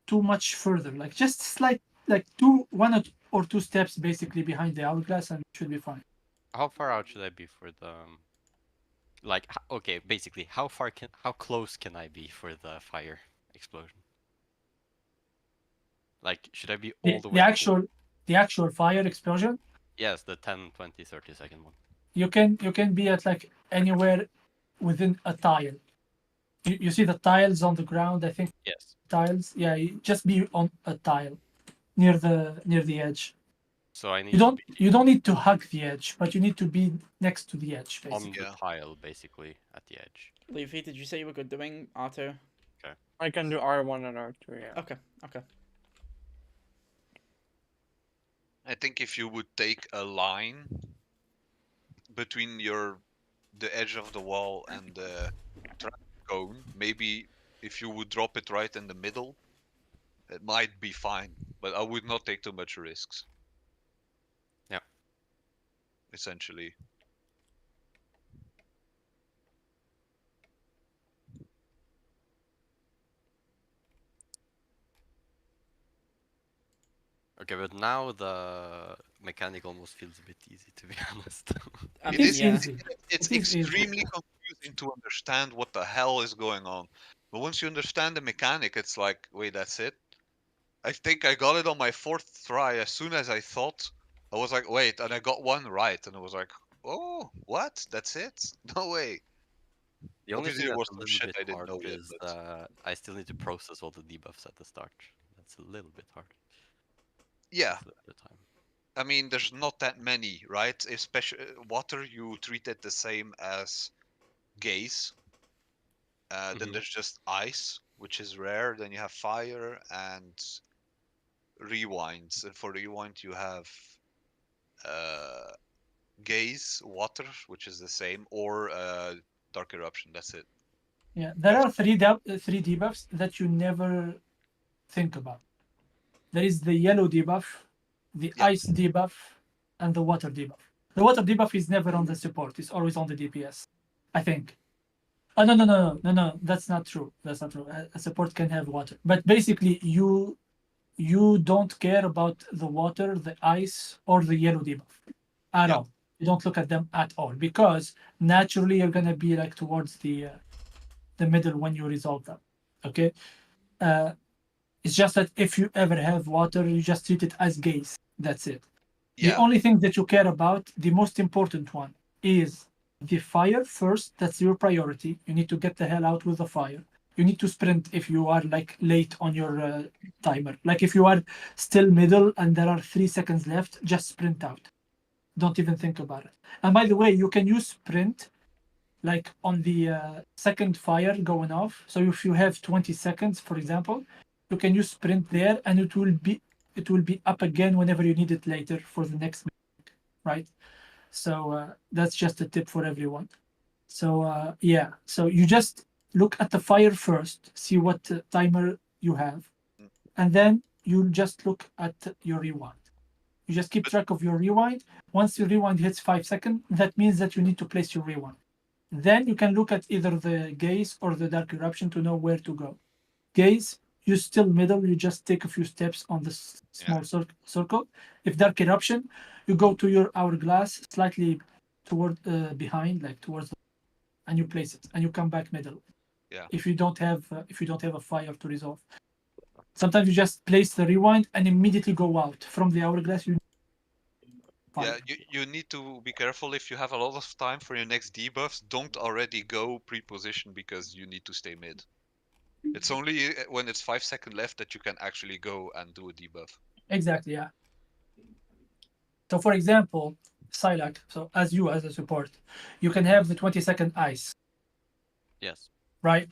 too much further. Like just slight, like one or two steps basically behind the hourglass, and you should be fine. How far out should I be for the like? Okay, basically, how close can I be for the fire explosion? Like, should I be all the way? The actual fire explosion, Yes, the 10, 20, 30-second one. you can be at like anywhere within a tile. You see the tiles on the ground. I think Yes. tiles. Yeah, you just be on a tile near the edge. So I need You don't need to hug the edge, but you need to be next to the edge, on basically. the tile, basically, at the edge. Leafy, did you say you were good doing R2? I can do R1 and R2, yeah. Okay. I think if you would take a line between the edge of the wall and the traffic cone, maybe if you would drop it right in the middle, it might be fine. But I would not take too much risks. Yeah. Essentially. Okay, but now the mechanic almost feels a bit easy, to be honest. I It mean, is yeah. easy. It's It is easy. extremely confusing to understand what the hell is going on. But once you understand the mechanic, it's like, wait, that's it? I think I got it on my 4th try. As soon as I thought, I was like, wait, and I got one right, and I was like, oh, what? That's it? No way. The only Obviously, thing there that's was a some little shit bit I didn't hard know yet, is but I still need to process all the debuffs at the start. That's a little bit hard. Yeah, at the time. I mean, there's not that many, right? Especially water, you treat it the same as gaze. Then Mhm. there's just ice, which is rare. Then you have fire and rewinds. And for rewind, you have uh, gaze, water, which is the same, or dark eruption. That's it. Yeah, there are three debuffs that you never think about. There is the yellow debuff, the Yeah. ice debuff, and the water debuff. The water debuff is never on the support; it's always on the DPS, I think. Oh no! That's not true. That's not true. A support can have water, but basically you don't care about the water, the ice, or the yellow debuff at Yeah. all. You don't look at them at all because naturally you're gonna be like towards the middle when you resolve them. Okay. Uh, it's just that if you ever have water, you just treat it as gaze. That's it. The Yeah. only thing that you care about, the most important one, is the fire first. That's your priority. You need to get the hell out with the fire. You need to sprint if you are like late on your timer. Like if you are still middle and there are 3 seconds left, just sprint out. Don't even think about it. And by the way, you can use sprint like on the second fire going off. So if you have 20 seconds, for example, you can use sprint there, and it will be up again whenever you need it later for the next, right? So that's just a tip for everyone. So yeah, so you just look at the fire first, see what timer you have, Mm. and then you just look at your rewind. You just keep But track of your rewind. Once your rewind hits 5 seconds, that means that you need to place your rewind. Then you can look at either the gaze or the dark eruption to know where to go. Gaze, you still middle, you just take a few steps on the yeah. small circle. If dark eruption, you go to your hourglass slightly toward behind, like towards, and you place it, and you come back middle. Yeah. If you don't have a fire to resolve, sometimes you just place the rewind and immediately go out from the hourglass. You Yeah, fire. you need to be careful if you have a lot of time for your next debuffs. Don't already go pre-position because you need to stay mid. It's only when it's 5 seconds left that you can actually go and do a debuff. Exactly, yeah. So for example, Silac, so as you as a support, you can have the 20-second ice, Yes. right?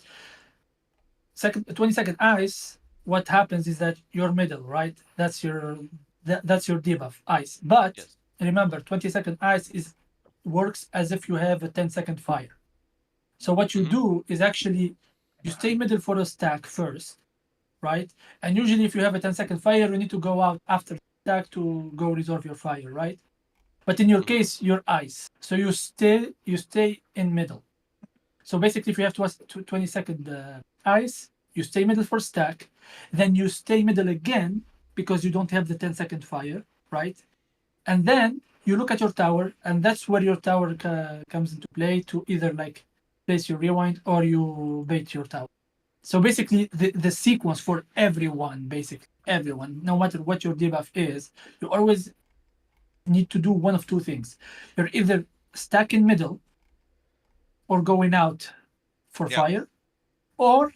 20-second ice, what happens is that you're middle, right? That's your debuff, ice. But Yes. remember, 20-second ice is works as if you have a 10-second fire. So what you Mhm. do is actually you stay middle for a stack first, right? And usually if you have a 10-second fire, you need to go out after the stack to go resolve your fire, right? But in your Mhm. case, you're ice. So you stay in middle. So basically, if you have 20-second ice, you stay middle for stack, then you stay middle again because you don't have the 10-second fire, right? And then you look at your tower, and that's where your tower comes into play to either like place your rewind or you bait your tower. So basically, the sequence for everyone, basically everyone, no matter what your debuff is, you always need to do one of two things. You're either stuck in middle or going out for Yeah. fire, or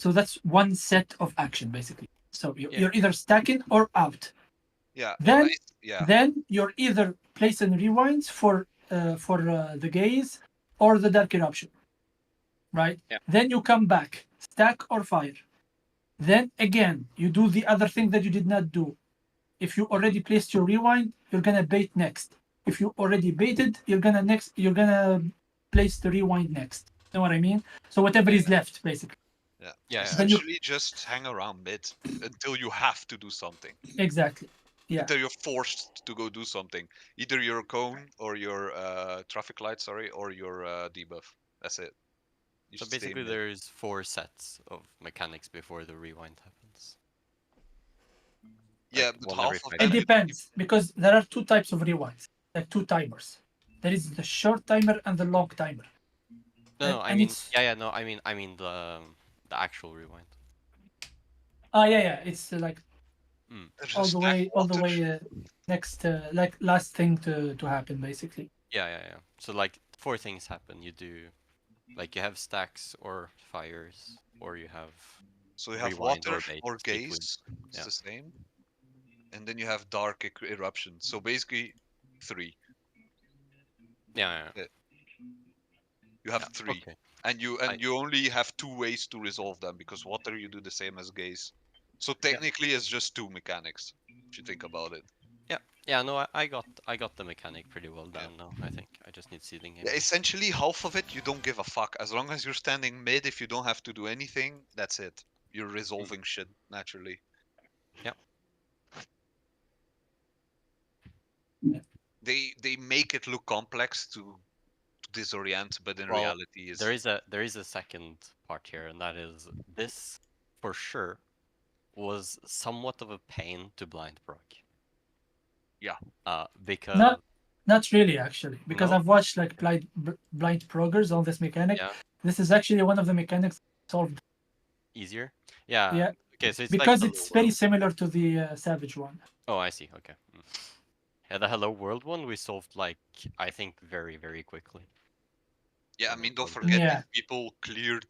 so that's one set of action basically. So Yeah. you're either stacking or out. Yeah. Then Yeah. then you're either placing rewinds for the gaze or the dark eruption, right? Yeah. Then you come back, stack or fire. Then again, you do the other thing that you did not do. If you already placed your rewind, you're gonna bait next. If you already baited, you're gonna place the rewind next. Know what I mean? So whatever is Yeah. left, basically. Yeah. Yeah. Then you Essentially, just hang around mid until you have to do something. exactly. Yeah. Until you're forced to go do something. Either your cone or your traffic light, sorry, or your debuff. That's it. You So stay basically, mid. there's 4 sets of mechanics before the rewind happens. Yeah, Like but one half every of 5 It them you seconds. don't even. depends because there are two types of rewinds, like two timers. There is the short timer and the long timer. No, I And mean, it's yeah, no, I mean the actual rewind. yeah, it's like Mm. There's all a the stack way water. next like last thing to happen basically. Yeah. So like 4 things happen. You do, like you have stacks or fires, or you have So you have rewind water or bait. or Skip with, gaze. It's yeah. the same. and then you have dark eruption. So basically, 3. Yeah. You have Yeah, 3, okay. and you only have 2 ways to resolve them because water you do the same as gaze. So technically, it's just 2 mechanics if you think about it. Yeah, no, I got the mechanic pretty well Yeah. down now, I think. I just need seeding Yeah, game. essentially half of it you don't give a fuck. As long as you're standing mid, if you don't have to do anything, that's it. You're resolving shit naturally. Yeah. They make it look complex to disorient, but in Well, reality is there is a second part here, and that is this for sure was somewhat of a pain to blind prog. Yeah. Because Not really, actually, because No? I've watched like blind proggers on this mechanic. Yeah. This is actually one of the mechanics solved. Easier? Yeah. Yeah. Okay, so it's Because like it's Hello very World. similar to the Savage one. Oh, I see. Okay. Yeah, the Hello World one we solved like I think very, very quickly. Yeah, I on- mean, don't on forget Yeah. these people cleared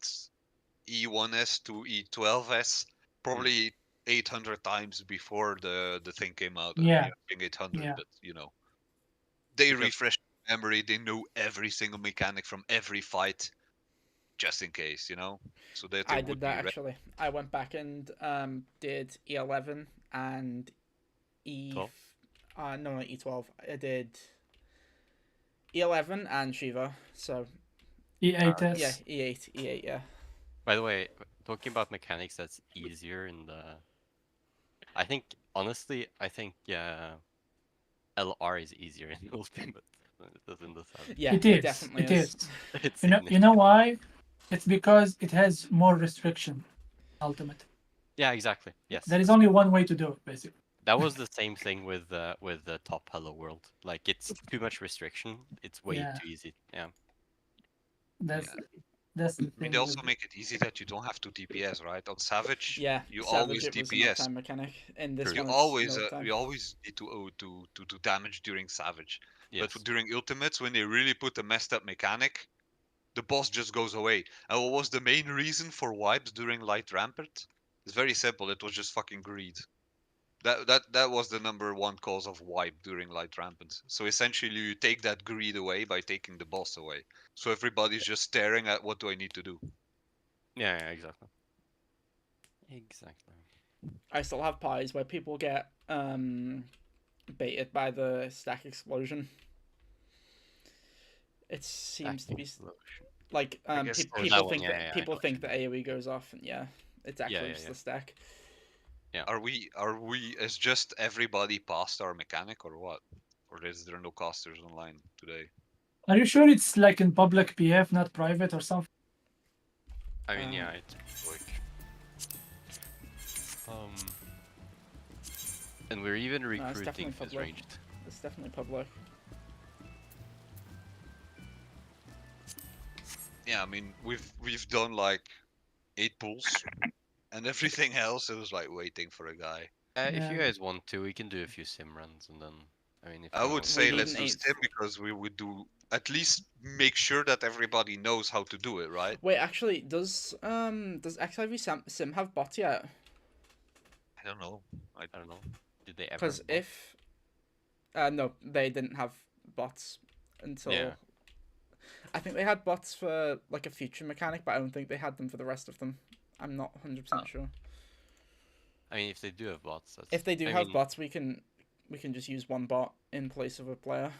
E1S to E12S probably 800 times before the thing came out. Yeah. I think 800, Yeah. but they Because- refresh memory. They know every single mechanic from every fight, just in case, so that they I would did be that ready. actually. I went back and did E11 and E. 12? No, not E12. I did E11 and Shiva. So E8S. yeah, E8, E8. Yeah. By the way, talking about mechanics that's easier in the I think honestly, LR is easier in Ultimate than it is in the Savage. Yeah, It is. definitely It is. is. It's You know why? It's because it has more restriction. Ultimate. Yeah, exactly. Yes. There is only one way to do it, basically. That was the same thing with the top Hello World. Like it's too much restriction. It's way Yeah. too easy. Yeah. That's Yeah. that's the I mean, thing. they also make it easy that you don't have to DPS, right? On Savage, Yeah, you Savage always it was a DPS. knockdown mechanic. In this True. You one, always, it's knockdown. you always need to do damage during Savage. Yes. But during Ultimates, when they really put a messed up mechanic, the boss just goes away. And what was the main reason for wipes during Light Rampart? It's very simple. It was just fucking greed. That was the number one cause of wipe during Light Rampant. So essentially, you take that greed away by taking the boss away. So everybody's just staring at what do I need to do. Yeah, exactly. Exactly. I still have pies where people get baited by the stack explosion. It seems to be like guess Oh, people that one, think yeah, that yeah, I people know what think you that AOE goes off, and yeah, it's actually just yeah. the stack. Are we is just everybody past our mechanic or what? Or is there no casters online today? Are you sure it's like in public PF, not private or something? I mean, yeah, it's like and we're even recruiting definitely his public. ranged. It's definitely public. Yeah, I mean we've done like 8 pulls, and everything else it was like waiting for a guy. If you Yeah. guys want to, we can do a few sim runs and then I mean if I you would want- say need let's an do 8th. sim because we would do at least make sure that everybody knows how to do it, right? Wait, actually, does XIV Sim have bots yet? I don't know. I don't know. Did they ever? Because if no, they didn't have bots until Yeah. I think they had bots for like a future mechanic, but I don't think they had them for the rest of them. I'm not 100% sure. I mean, if they do have bots, that's. If they do I have mean, bots, we can just use one bot in place of a player.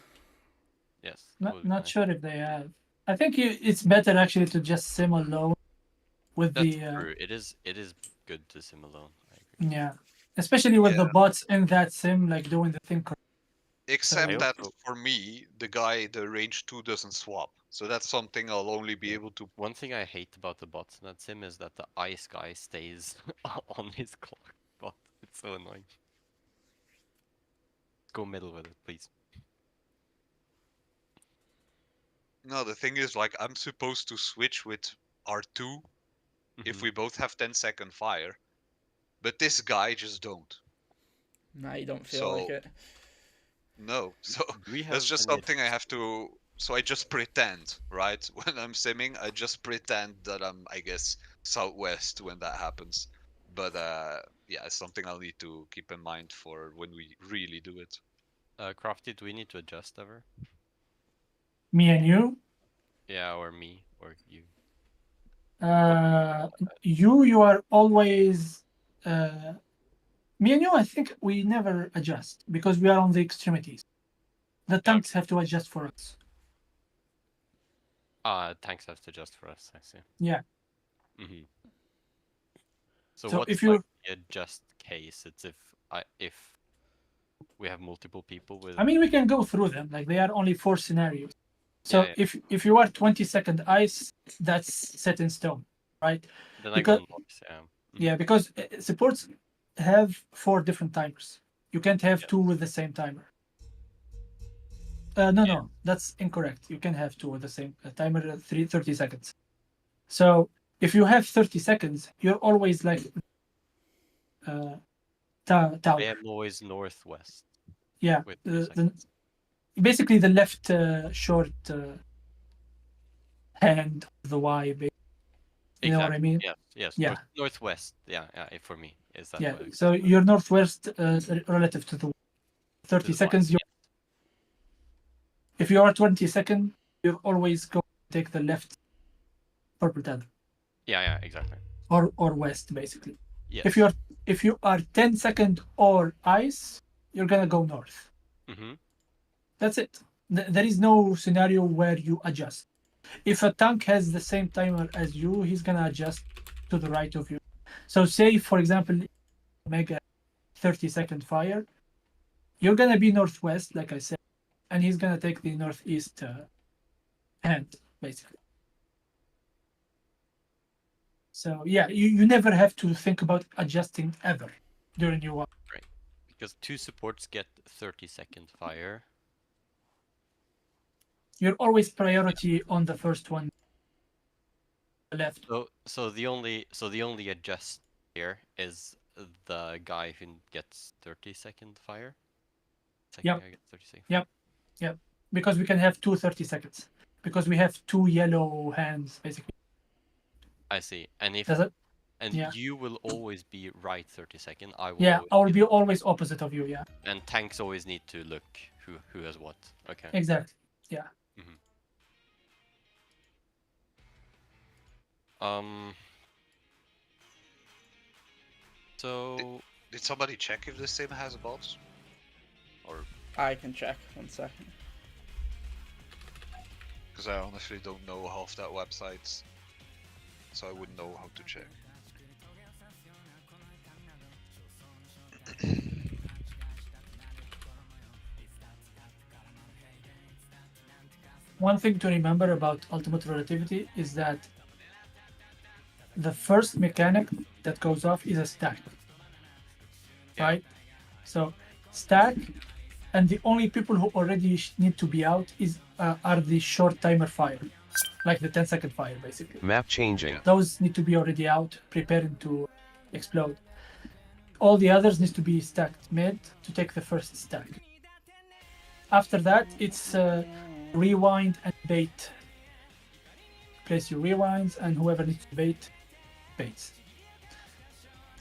Yes. that would Not be sure if they have. I think it's better actually to just sim alone with That's the true. It is good to sim alone. I agree. yeah, especially with the Yeah. bots in that sim like doing the thing. Except I that also- for me, the range 2 doesn't swap. So that's something I'll only be able to. One thing I hate about the bots in that sim is that the ice guy stays on his clock bot. It's so annoying. Go middle with it, please. No, the thing is, like, I'm supposed to switch with R2 if Mhm. we both have 10-second fire, but this guy just don't. Nah, you don't feel like So- it. No, so Do we have that's just any something I have to. So I just pretend, right? When I'm simming, I just pretend that I'm, I guess, southwest when that happens. But yeah, it's something I'll need to keep in mind for when we really do it. Crafty, do we need to adjust ever? Me and you. Yeah, or me, or you. You are always. Me and you, I think we never adjust because we are on the extremities. The tanks have to adjust for us. Tanks have to adjust for us, I see. Yeah. Mm-hmm. So So what's if you, like the adjust case? It's if we have multiple people with. I mean, we can go through them. Like they are only 4 scenarios. So Yeah, yeah. if you are 20-second ice, that's set in stone, right? Then Because I go north, yeah. yeah, because supports have 4 different timers. You can't have 2 with the same timer. No, that's incorrect. You can have 2 with the same timer, 30 seconds. So if you have 30 seconds, you're always like tower. I am always northwest. Yeah, With 3 seconds. basically the left short hand of the Y. You know what I mean? Yes. Yeah. Northwest. Yeah. For me, is that? Yeah. What So you're northwest relative to the 30 seconds. If you are 20-second, you're always going to take the left purple tether. Yeah, exactly. Or west, basically. Yes. If you are 10-second or ice, you're gonna go north. Mm-hmm. That's it. There is no scenario where you adjust. If a tank has the same timer as you, he's gonna adjust to the right of you. So say, for example, Omega 30-second fire, you're gonna be northwest, like I said, and he's gonna take the northeast hand, basically. So yeah, you never have to think about adjusting ever during your one. Right. Because 2 supports get 30-second fire. You're always priority on the first one. Left. So the only adjust here is the guy who gets 30-second fire. Yep. 30-second. Yep. Because we can have 2 30 seconds. Because we have 2 yellow hands, basically. I see. And if you will always be right 30-second. I will. Yeah, I will be always opposite of you. Yeah. And tanks always need to look who has what. Okay. Exactly. Yeah. So Did somebody check if this sim has bots? Or I can check 1 second. because I honestly don't know half that websites, so I wouldn't know how to check. One thing to remember about ultimate relativity is that the first mechanic that goes off is a stack. Right? So stack, and the only people who already need to be out are the short timer fire, like the 10-second fire, basically. Map changing. Those need to be already out, preparing to explode. All the others need to be stacked mid to take the first stack. After that, it's rewind and bait. Place your rewinds, and whoever needs to bait, baits.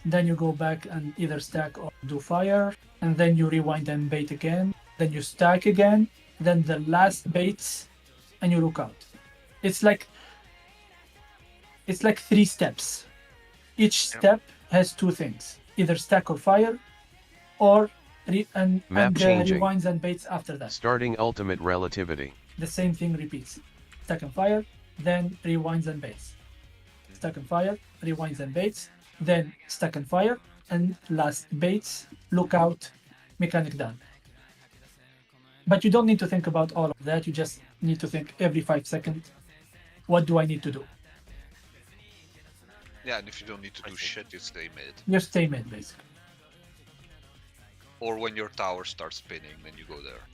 Then you go back and either stack or do fire, and then you rewind and bait again. Then you stack again, then the last baits, and you look out. It's like 3 steps. Each step has 2 things: either stack or fire, or rewinds and baits after that. Starting ultimate relativity. The same thing repeats. Stack and fire, then rewinds and baits. Stack and fire, rewinds and baits, then stack and fire, and last baits, lookout, mechanic done. But you don't need to think about all of that. You just need to think every 5 seconds, what do I need to do? Yeah, and if you don't need to do shit, you stay mid. You stay mid, basically. Or when your tower starts spinning, then you go there.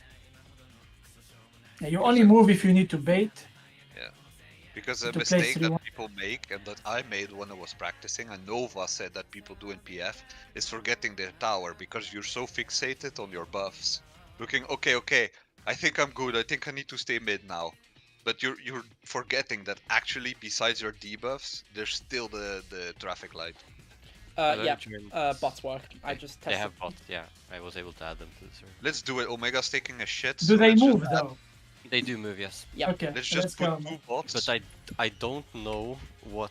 Yeah, you only move if you need to bait. Yeah. Because a To mistake place that rewind. people make, and that I made when I was practicing, and Nova said that people do in PF, is forgetting their tower, because you're so fixated on your buffs. Looking, okay, I think I'm good, I think I need to stay mid now. But you're forgetting that actually, besides your debuffs, there's still the traffic light. Yeah, joined- bots work. I just They tested. have bots, yeah. I was able to add them to the server. Let's do it. Omega's taking a shit. Do so they let's just move add- though? They do move, yes. Yep. Okay, Let's let's just go. put 2 bots. But I don't know what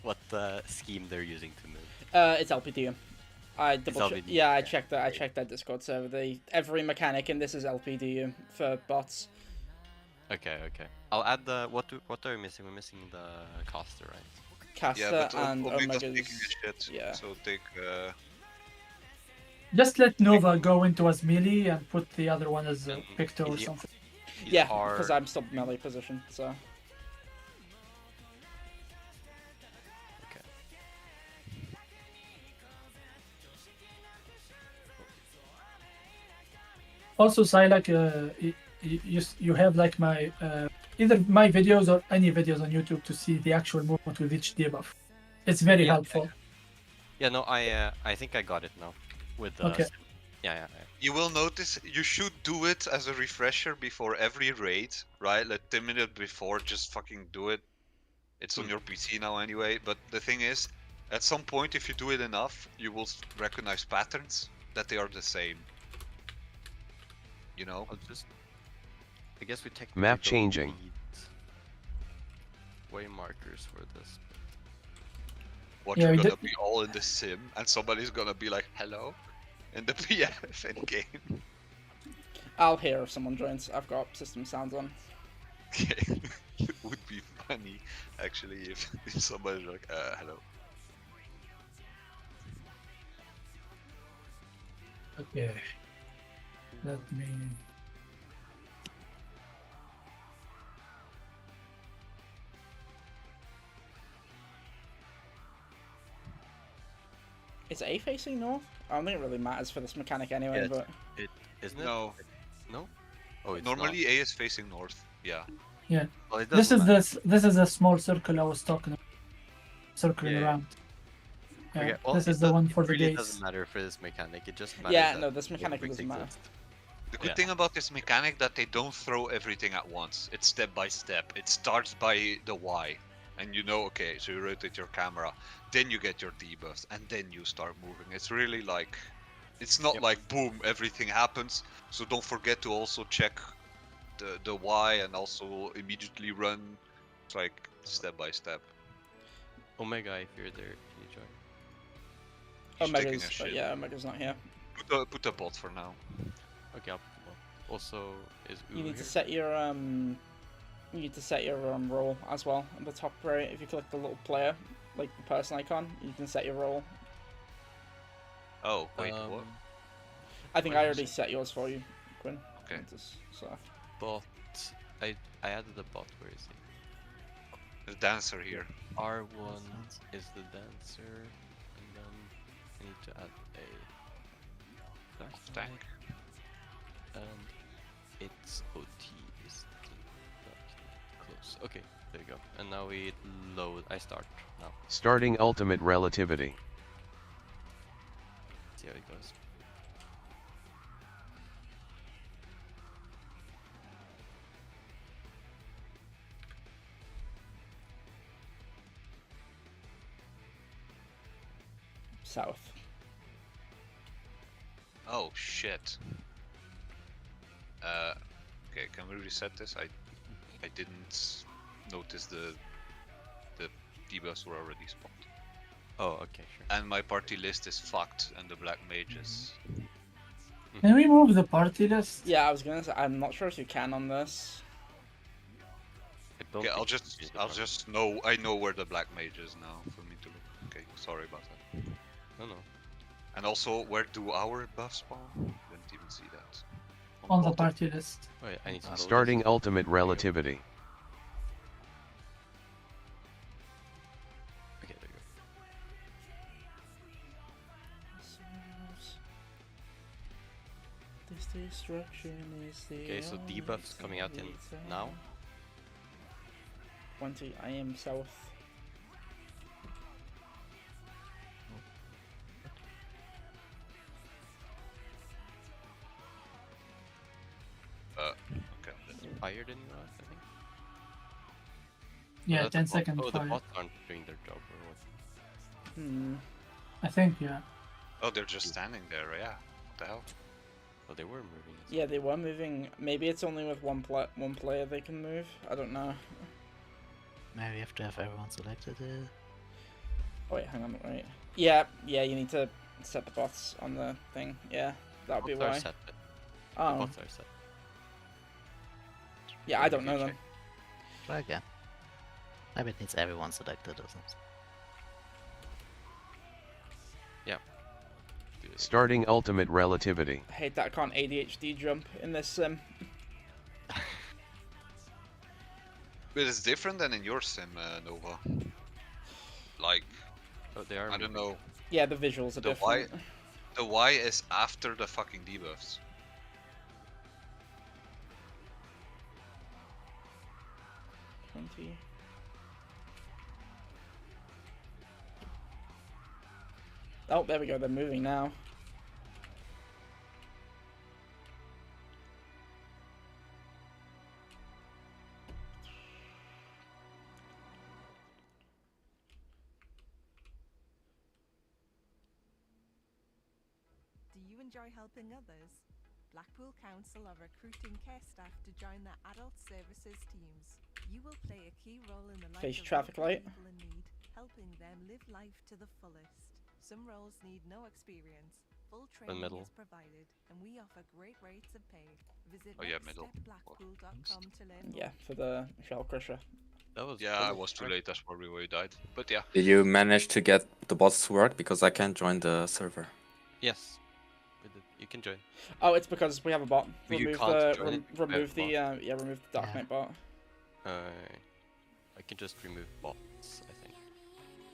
what scheme they're using to move. It's LPD. I double check. LPD, Yeah, I yeah. checked that. I checked that Discord server. Every mechanic in this is LPD for bots. Okay, okay. I'll add the what are we missing? We're missing the caster, right? Caster Yeah, but and Omega's taking Omega's. a shit. yeah. So take. Just let Nova go into as melee and put the other one as a Picto or Is he- something. Is Yeah, our- because I'm still melee position. So Okay. Also, Silak, you have like my either my videos or any videos on YouTube to see the actual movement with each debuff. It's very helpful. Yeah, no, I think I got it now. With the Okay. yeah. You will notice you should do it as a refresher before every raid, right? Like 10 minutes before, just fucking do it. It's on your PC now anyway. But the thing is, at some point, if you do it enough, you will recognize patterns that they are the same. You know? I'll just. I guess we technically Map don't changing. need way markers for this. What Yeah, you're we gonna did- be all in the sim, and somebody's gonna be like, "Hello," in the PF in game. I'll hear if someone joins. I've got system sounds on. Okay. It would be funny, actually, if somebody's like, "Hello." Okay. Let me. Is A facing north? I don't think it really matters for this mechanic anyway. Yeah, But Isn't it? No. No? Oh, it's Normally A is facing north. Yeah. Yeah. Well, it This doesn't is matter. this is a small circle I was talking about. Circling Yeah, yeah. around. Yeah, Okay, well, this it is the does- one for it the really gates. doesn't matter for this mechanic. It just matters. yeah, that no, this the mechanic bricks doesn't matter. exist. The good Yeah. thing about this mechanic that they don't throw everything at once. It's step by step. It starts by the Y, and you know, okay, so you rotate your camera, then you get your debuffs, and then you start moving. It's really like, it's not Yep. like boom, everything happens. So don't forget to also check the Y and also immediately run. It's like step by step. Omega, if you're there, can you join? He's taking a Omega's, but shit. yeah, Omega's not here. Put a bot for now. Okay, I'll put them up. Also, is Uwe You need to here? set your You need to set your role as well on the top right. If you click the little player, like the person icon, you can set your role. Oh wait, what? I think Where I is already it? set yours for you, Quinn. Okay. So Bot. I added the bot. Where is he? The dancer here. R1 is the dancer, and then I need to add a Tank. and its OT is close. Okay, there you go. And now we load. I start now. Starting ultimate relativity. See how it goes. south. Oh shit. Okay, can we reset this? I didn't notice the debuffs were already spawned. Oh, okay, sure. And my party list is fucked, and the black mages. Can we move the party list? Yeah, I was gonna say I'm not sure if you can on this. I don't Okay, think I'll it's just used I'll apart. just know I know where the black mage is now for me to look. Okay, sorry about that. No. And also, where do our buffs spawn? Didn't even see that. On the bottom? party list. Wait, I need to load this. Starting ultimate relativity. Okay, there you go. This destruction is the Okay, so only debuffs coming out in thing. now. 20. I am south. Okay. Higher than you are, I think. Yeah, that's 10 the bot- seconds Oh, the fire. bots aren't doing their job or what? I think, yeah. Oh, they're just standing there, yeah. What the hell? Oh, they were moving. Yeah, they were moving. Maybe it's only with one player they can move. I don't know. Maybe we have to have everyone selected. Oh wait, hang on, wait. Yeah, you need to set the bots on the thing. Yeah, that would be Bots are why. set. The Oh, bots are set. yeah, I don't know them. Try again. Maybe it needs everyone selected or something. Yeah. Do it. Starting ultimate relativity. I hate that I can't ADHD jump in this sim. But it's different than in your sim, Nova. Like, Oh, they are. I don't know. Yeah, the visuals are The different. The Y is after the fucking debuffs. Oh, there we go. They're moving now. Do you enjoy helping others? Blackpool Council are recruiting care staff to join their adult services teams. You will play a key role in the life Face of traffic local light. people in need, helping them live life to the fullest. Some roles need no experience. Full training middle. is provided, and we offer great rates of pay. Visit Oh, yeah, middle. nextstepblackpool.com to learn more. Yeah, for the shell crusher. That was. Yeah, that I was too hard. late. That's probably where you died. But yeah. Did you manage to get the bots to work? Because I can't join the server. Yes. We did. You can join. Oh, it's because we have a bot. But you Remove can't the join it, you have remove a the bot. remove the Dark Yeah. Knight bot. I can just remove bots. I think.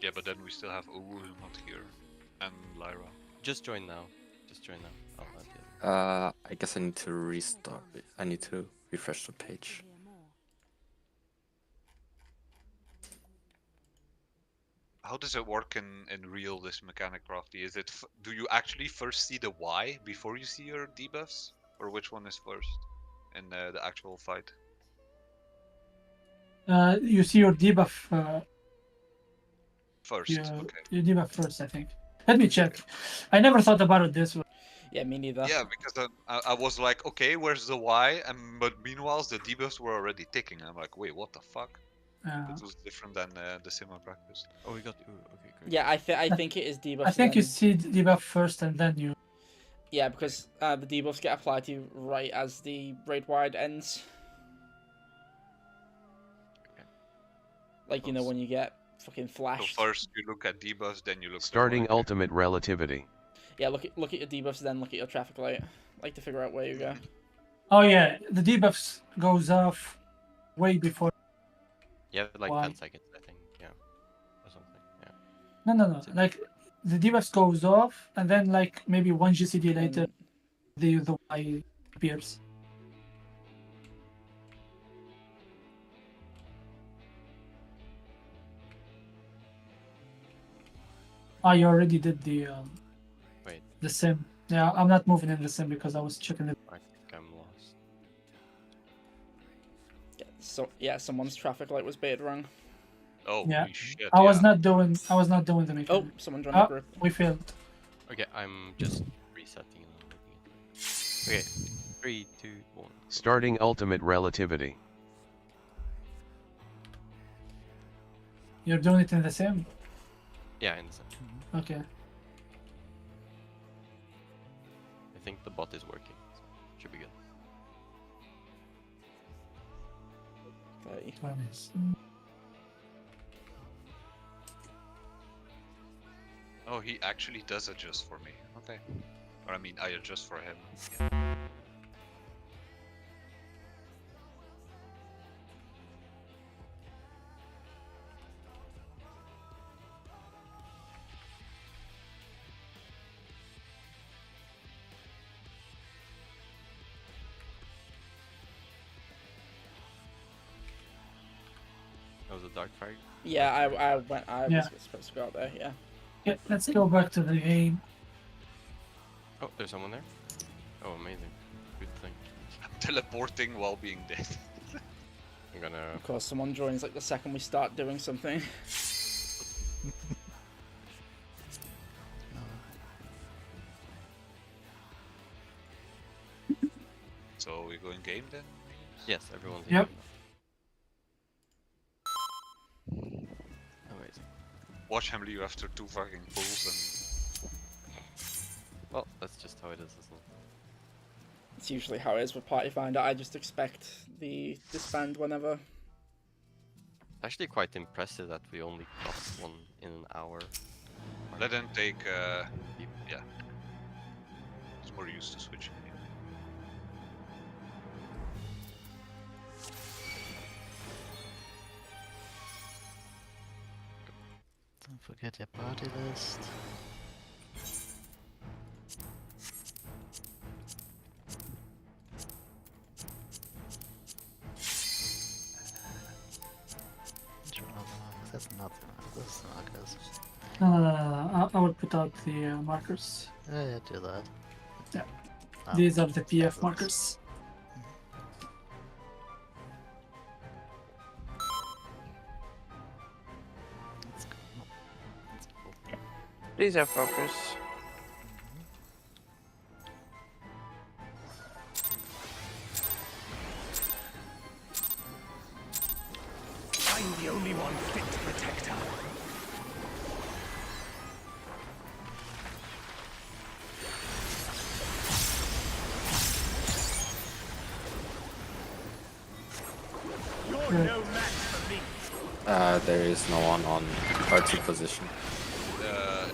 Yeah, but then we still have Uwu not here. And Lyra. Just join now. Just join now. I'll add the other. I guess I need to restart it. I need to refresh the page. How does it work in real, this mechanic, Crafty? Is it do you actually first see the Y before you see your debuffs? Or which one is first in the actual fight? You see your debuff. First, okay. Your debuff first, I think. Let me check. I never thought about it this way. Yeah, me neither. Yeah, because I was like, okay, where's the Y? But meanwhile, the debuffs were already ticking. I'm like, wait, what the fuck? It was different than the sim I practiced. Oh, we got. Ooh, okay, great. Yeah, I think it is debuffs. I think you then. see debuff first and then you. Yeah, because the debuffs get applied to you right as the raid wide ends. Okay. Like, you know, when you get fucking So flashed. first you look at debuffs, then you look Starting at the Y. ultimate relativity. Yeah, look at your debuffs, then look at your traffic light. Like to figure out where you go. Oh yeah, the debuffs goes off way before. Yeah, like Why? 10 seconds, I think. Yeah. Or something. Yeah. No. Like the debuffs goes off, and then like maybe one GCD later, And the Y appears. Oh, you already did Wait, the sim. Yeah, I'm not moving in the sim because I was checking it. I think I'm lost. yeah, someone's traffic light was baited wrong. Oh, Yeah. holy shit. I was yeah. not doing the mechanic. Oh, someone joined the Ah, group. we failed. Okay, I'm just resetting and making it. Okay, 3, 2, 1. Starting ultimate relativity. You're doing it in the sim. Yeah, in the sense. Okay. I think the bot is working. So should be good. 30. Oh, he actually does adjust for me. Okay. Or I mean, I adjust for him. Yeah. That was a dark fire. Yeah, I was Yeah. supposed to go out there, yeah. Yeah, let's go back to the game. Oh, there's someone there? Oh, amazing. Good thing. I'm teleporting while being dead. I'm gonna. Of course, someone joins like the second we start doing something. go in game then? Yes, everyone's in Yep. game now. Amazing. Watch him leave after 2 fucking pulls and... Well, that's just how it is, isn't it? It's usually how it is with Party Finder. I just expect the disband whenever. Actually quite impressive that we only got one in an hour. Let them take... yeah. It's more used to switching. Don't forget your party list. Which one of the markers? That's not the markers. This is the markers. I will put out the markers. Yeah, do that. Yeah. Oh, These are the PF markers. markers. Let's go. Let's go. Please have focus. I'm the only one fit to protect her. You're no match for me. There is no one on R2 position.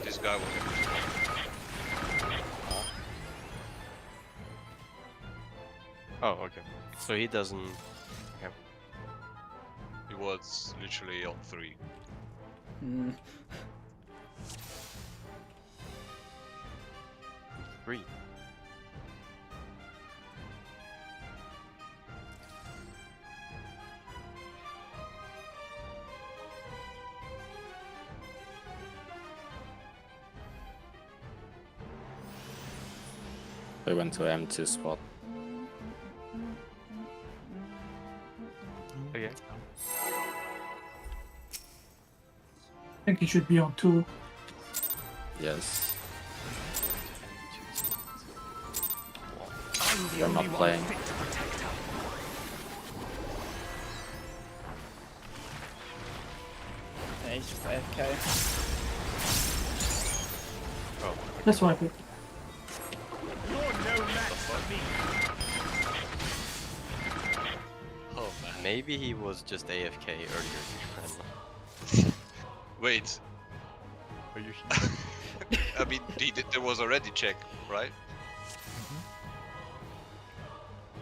This guy was... Oh, okay. So he doesn't... Okay. He was literally on 3. Hmm. 3. They went to M2 spot. Okay. I think he should be on 2. Yes. I'm the They're only not one playing. fit to protect her. Yeah, he's just AFK. Oh, That's why I put. You're no match for me. Oh man. maybe he was just AFK earlier. I don't know. Wait. Are you I mean, there was already check, right?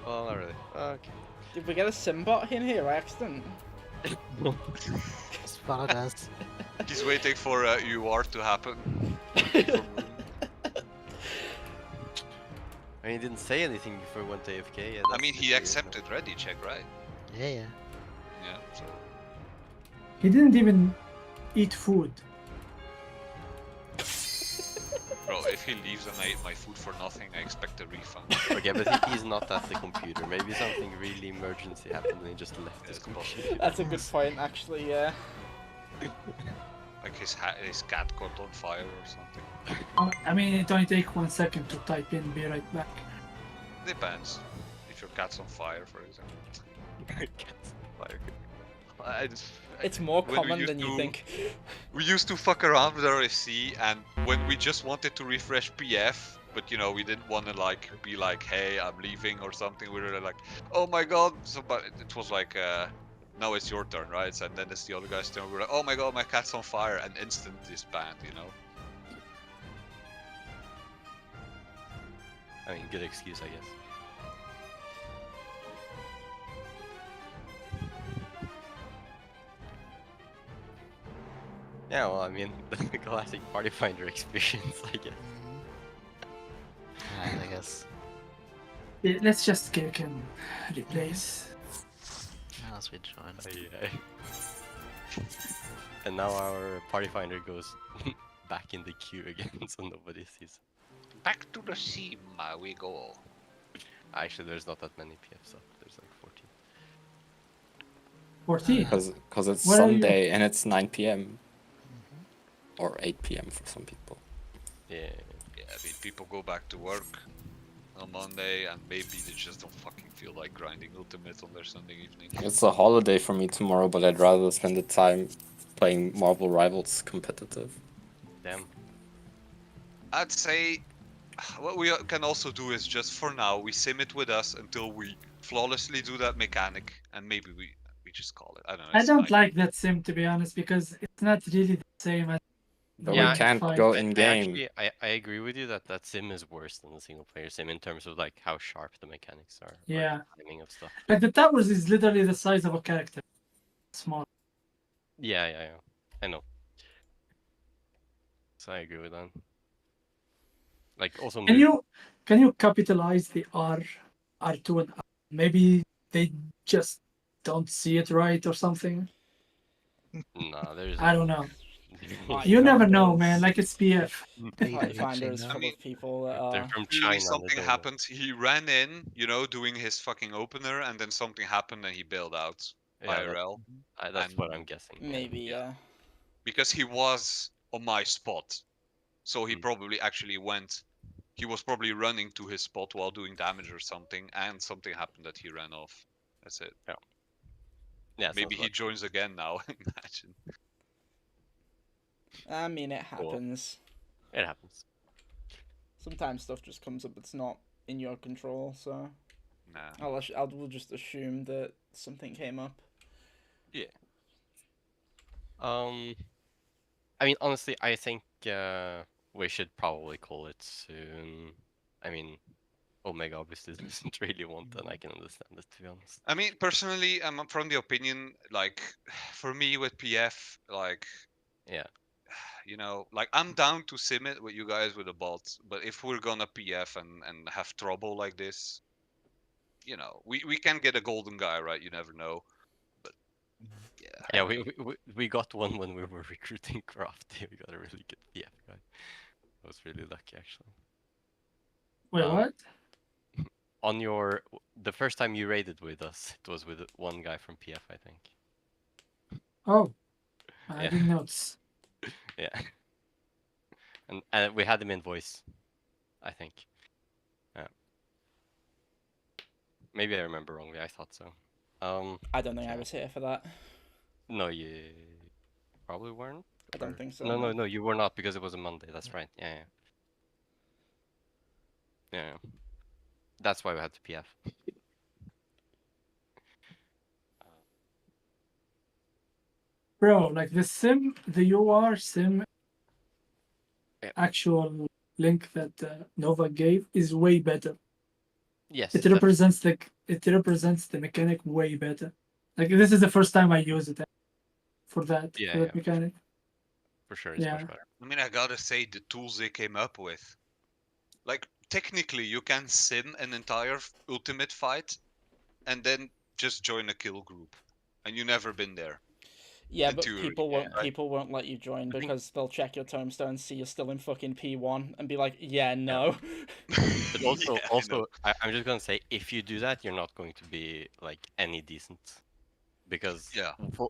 Well, not really. Okay. Did we get a Simbot in here by accident? As far as He's waiting for UR to happen. I mean, he didn't say anything before he went to AFK. Yeah, I mean, he that's accepted ready check, right? yeah. Yeah, so... He didn't even eat food. Bro, if he leaves and I ate my food for nothing, I expect a refund. Okay, but he's not at the computer. Maybe something really emergency happened and he just left his It's computer. That's a good point, actually, yeah. Like his cat caught on fire or something. I mean, it only takes 1 second to type in "be right back." Depends. If your cat's on fire, for example. Cat's on fire. It's more When we common used than you to- think. We used to fuck around with RFC, and when we just wanted to refresh PF, but you know, we didn't want to like be like, hey, I'm leaving or something. We were like, oh my god. So, but it was like, no, it's your turn, right? So, and then it's the other guy's turn. We're like, oh my god, my cat's on fire, and instant disband, you know. I mean, good excuse, I guess. Yeah, well, I mean, the classic party finder experience, I guess. Alright, I guess. Yeah, let's just kick and replace. As we join. Yeah. And now our party finder goes back in the queue again, so nobody sees. Back to the sim we go. Actually, there's not that many PFs up. There's like 14. 14. Because it's Where are you? Sunday and it's 9 p.m. Or 8 p.m. for some people. Yeah. Yeah, I mean, people go back to work on Monday, and maybe they just don't fucking feel like grinding ultimate on their Sunday evening. It's a holiday for me tomorrow, but I'd rather spend the time playing Marvel Rivals competitive. Damn. I'd say what we can also do is just for now we sim it with us until we flawlessly do that mechanic, and maybe we just call it. I don't know. I don't like that sim, to be honest, because it's not really the same as the But way we you can't fight. go in game. Actually, I agree with you that that sim is worse than the single player sim in terms of like how sharp the mechanics are. Yeah. Or timing of stuff. Like the towers is literally the size of a character. Small. Yeah. I know. So I agree with that. Like also Can you capitalize the R2 and R? Maybe they just don't see it right or something. No, there's I don't know. Fight You never know, Finders. man. Like it's PF. Fight Finder is I full mean, of people that they're are. from Literally China. something happened. He ran in, doing his fucking opener, and then something happened and he bailed out. Yeah, IRL. that's And what I'm guessing. yeah. Maybe, yeah. Because he was on my spot. So he Mm. probably actually went. He was probably running to his spot while doing damage or something, and something happened that he ran off. That's it. Yeah, Maybe sounds he about joins again now. Imagine. I mean, it Cool. happens. It happens. Sometimes stuff just comes up that's not in your control, so Nah. we'll just assume that something came up. Yeah. I mean, honestly, I think we should probably call it soon. I mean, Omega obviously doesn't really want, and I can understand it, to be honest. I mean, personally, I'm from the opinion, like, for me with PF, like, Yeah. like I'm down to sim it with you guys with the bots, but if we're gonna PF and have trouble like this, we can get a golden guy, right? You never know. But yeah. Yeah, we got one when we were recruiting Crafty. We got a really good PF guy. I was really lucky, actually. Wait, what? On the first time you raided with us, it was with one guy from PF, I think. Oh, I Yeah. didn't notice. Yeah. And we had him in voice, I think. Yeah. Maybe I remember wrongly. I thought so. I don't think I was here for that. No, you probably weren't. I don't think so. No, you were not because it was a Monday. That's right. Yeah. That's why we had to PF. Bro, like the UR sim actual link that Nova gave is way better. Yes. It represents the mechanic way better. Like this is the first time I use it for that mechanic. For sure, it's much better. I mean, I gotta say, the tools they came up with, like, technically, you can sim an entire ultimate fight, and then just join a kill group, and you never been there. Yeah, but people won't let you join because they'll check your tombstone, see you're still in fucking P1, and be like, yeah, no. But also, I'm just gonna say, if you do that, you're not going to be like any decent, because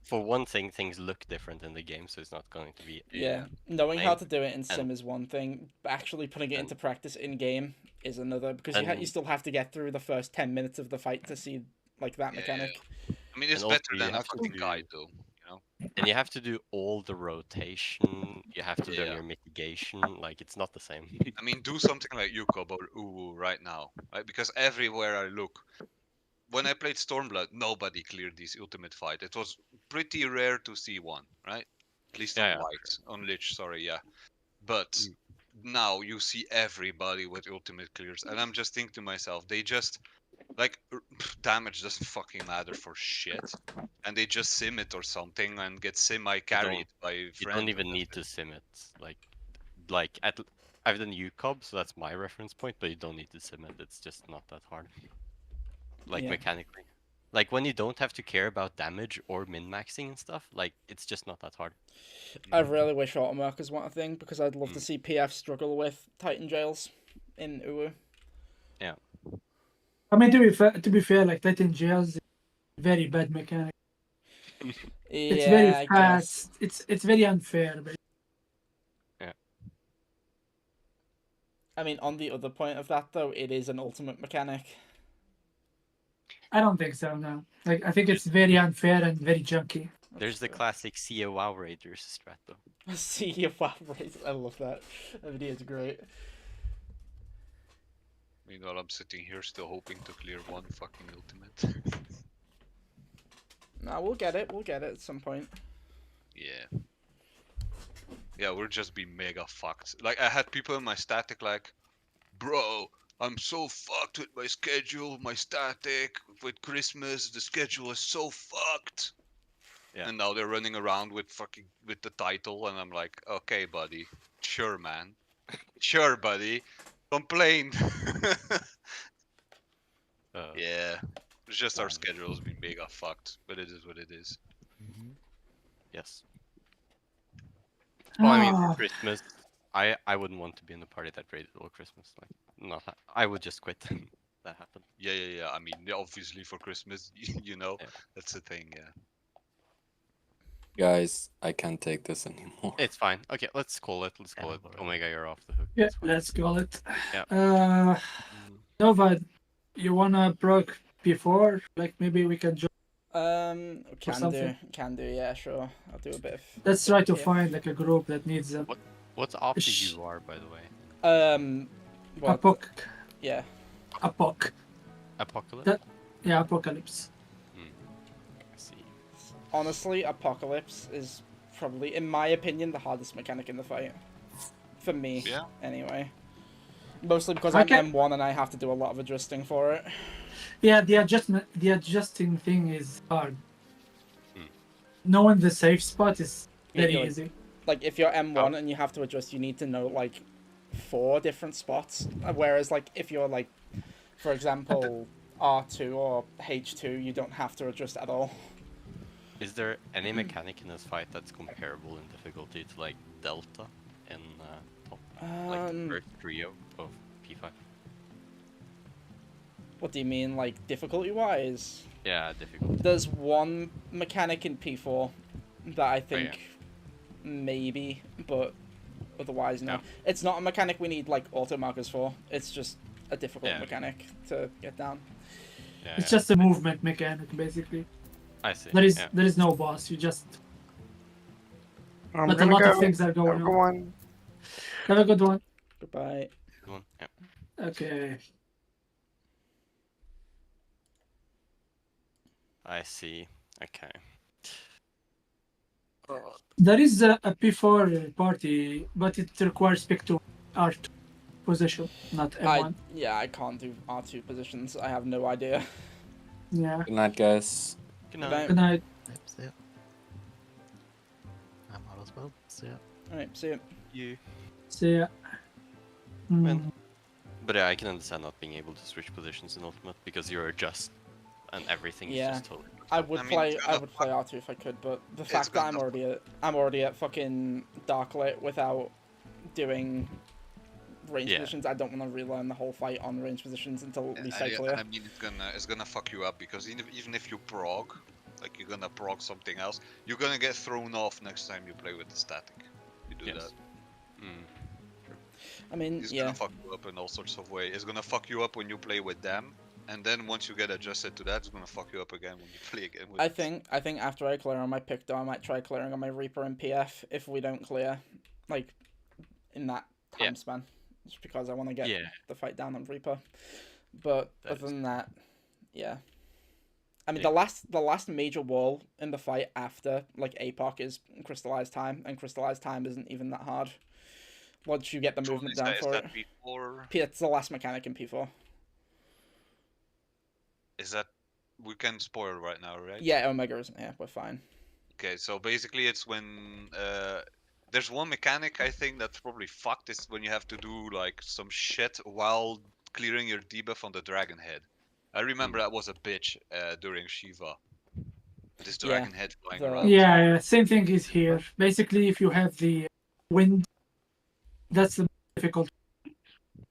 for one thing, things look different in the game, so it's not going to be. Yeah, knowing how to do it in sim is one thing, but actually putting it into practice in game is another, because you still have to get through the first 10 minutes of the fight to see like that mechanic. I mean, it's better than a fucking guide, though. And you have to do all the rotation. You have to learn your mitigation. Like, it's not the same. I mean, do something like Yukob or Uwu right now, right? Because everywhere I look, when I played Stormblood, nobody cleared this ultimate fight. It was pretty rare to see one, right? At least on White, on Lich, sorry, yeah. But now you see everybody with ultimate clears, and I'm just thinking to myself, they just like damage doesn't fucking matter for shit, and they just sim it or something and get semi-carried by friends. You don't even need to sim it. Like I've done UCOB, so that's my reference point, but you don't need to sim it. It's just not that hard. Like mechanically. Like when you don't have to care about damage or min-maxing and stuff, like it's just not that hard. I really wish automarkers weren't a thing, because I'd love to see PF struggle with Titan Jails in Uwu. Yeah. I mean, to be fair, like Titan Jails is a very bad mechanic. It's very fast. It's very unfair. But... Yeah. I mean, on the other point of that though, it is an ultimate mechanic. I don't think so. No. Like I think it's very unfair and very junky. There's the classic See a WoW Raiders strat though. See a WoW Raiders. I love that. That video is great. Meanwhile, I'm sitting here still hoping to clear one fucking ultimate. Nah, we'll get it. We'll get it at some point. Yeah. Yeah, we're just being mega fucked. Like, I had people in my static like, bro, I'm so fucked with my schedule, my static, with Christmas, the schedule is so fucked. Yeah. And now they're running around with the title, and I'm like, okay, buddy, sure, man, sure, buddy, complain. Yeah, it's just our schedule's been mega fucked, but it is what it is. Yes. Well, I mean, Ah. for Christmas, I wouldn't want to be in the party that raided all Christmas. Like, not I would just quit. That happened. Yeah. I mean, yeah, obviously for Christmas, you know, that's the thing. Yeah. Guys, I can't take this anymore. It's fine. Okay, let's call it. Let's call it. Omega, you're off the hook. Yeah, It's fine. let's call it. Yeah. Nova, you wanna proc before? Like maybe we can join. Can do, yeah, sure. I'll do a bit of. Let's try to yeah. find like a group that needs them. What's after you are, by the way? What? Yeah. Apocalypse. Yeah, Apocalypse. I see. Honestly, Apocalypse is probably, in my opinion, the hardest mechanic in the fight. For me, anyway. Mostly because I'm M1 and I have to do a lot of adjusting for it. Yeah, the adjusting thing is hard. Knowing the safe spot is very easy. Like, if you're M1 and you have to adjust, you need to know, like, 4 different spots. Whereas, like, if you're, like, for example, R2 or H2, you don't have to adjust at all. Is there any mechanic in this fight that's comparable in difficulty to, like, Delta in top? Like the first trio of P5? What do you mean, like, difficulty-wise? Yeah, difficulty. There's one mechanic in P4 that I think maybe, but otherwise no. It's not a mechanic we need, like, auto markers for. It's just a difficult mechanic to get down. It's just a movement mechanic, basically. I see. There is no boss. You just. But a lot of things are going on. Have a good one. Goodbye. Good one. Yeah. Okay. I see. Okay. There is a P4 party, but it requires pick to R2 position, not M1. I can't do R2 positions. I have no idea. Yeah. Good night, guys. Good night. Good night. Yep, see ya. I'm out as well. See ya. Alright, see ya. You. See ya. But yeah, I can understand not being able to switch positions in Ultimate because you're just and everything is just totally. I would play R2 if I could, but the fact that I'm already at fucking Darklit without doing range positions, I don't want to relearn the whole fight on range positions until at least I clear. I mean, it's gonna fuck you up because even if you prog, like you're gonna prog something else, you're gonna get thrown off next time you play with the static. You do that. I mean, it's gonna fuck you up in all sorts of ways. It's gonna fuck you up when you play with them, and then once you get adjusted to that, it's gonna fuck you up again when you play again with. I think after I clear on my pick, though, I might try clearing on my Reaper and PF if we don't clear, like, in that time span, just because I want to get the fight down on Reaper. But other than that, I mean, the last major wall in the fight after like APOC is crystallized time, and crystallized time isn't even that hard. Once you get the movement down for it. It's the last mechanic in P4. Is that... We can spoil right now, right? Yeah, Omega isn't here. We're fine. Okay, so basically it's when... there's one mechanic, I think, that's probably fucked. Is when you have to do, like, some shit while clearing your debuff on the Dragon Head. I remember that was a bitch during Shiva. This Dragon Head flying around. Yeah, same thing is here. Basically, if you have the wind, that's the difficult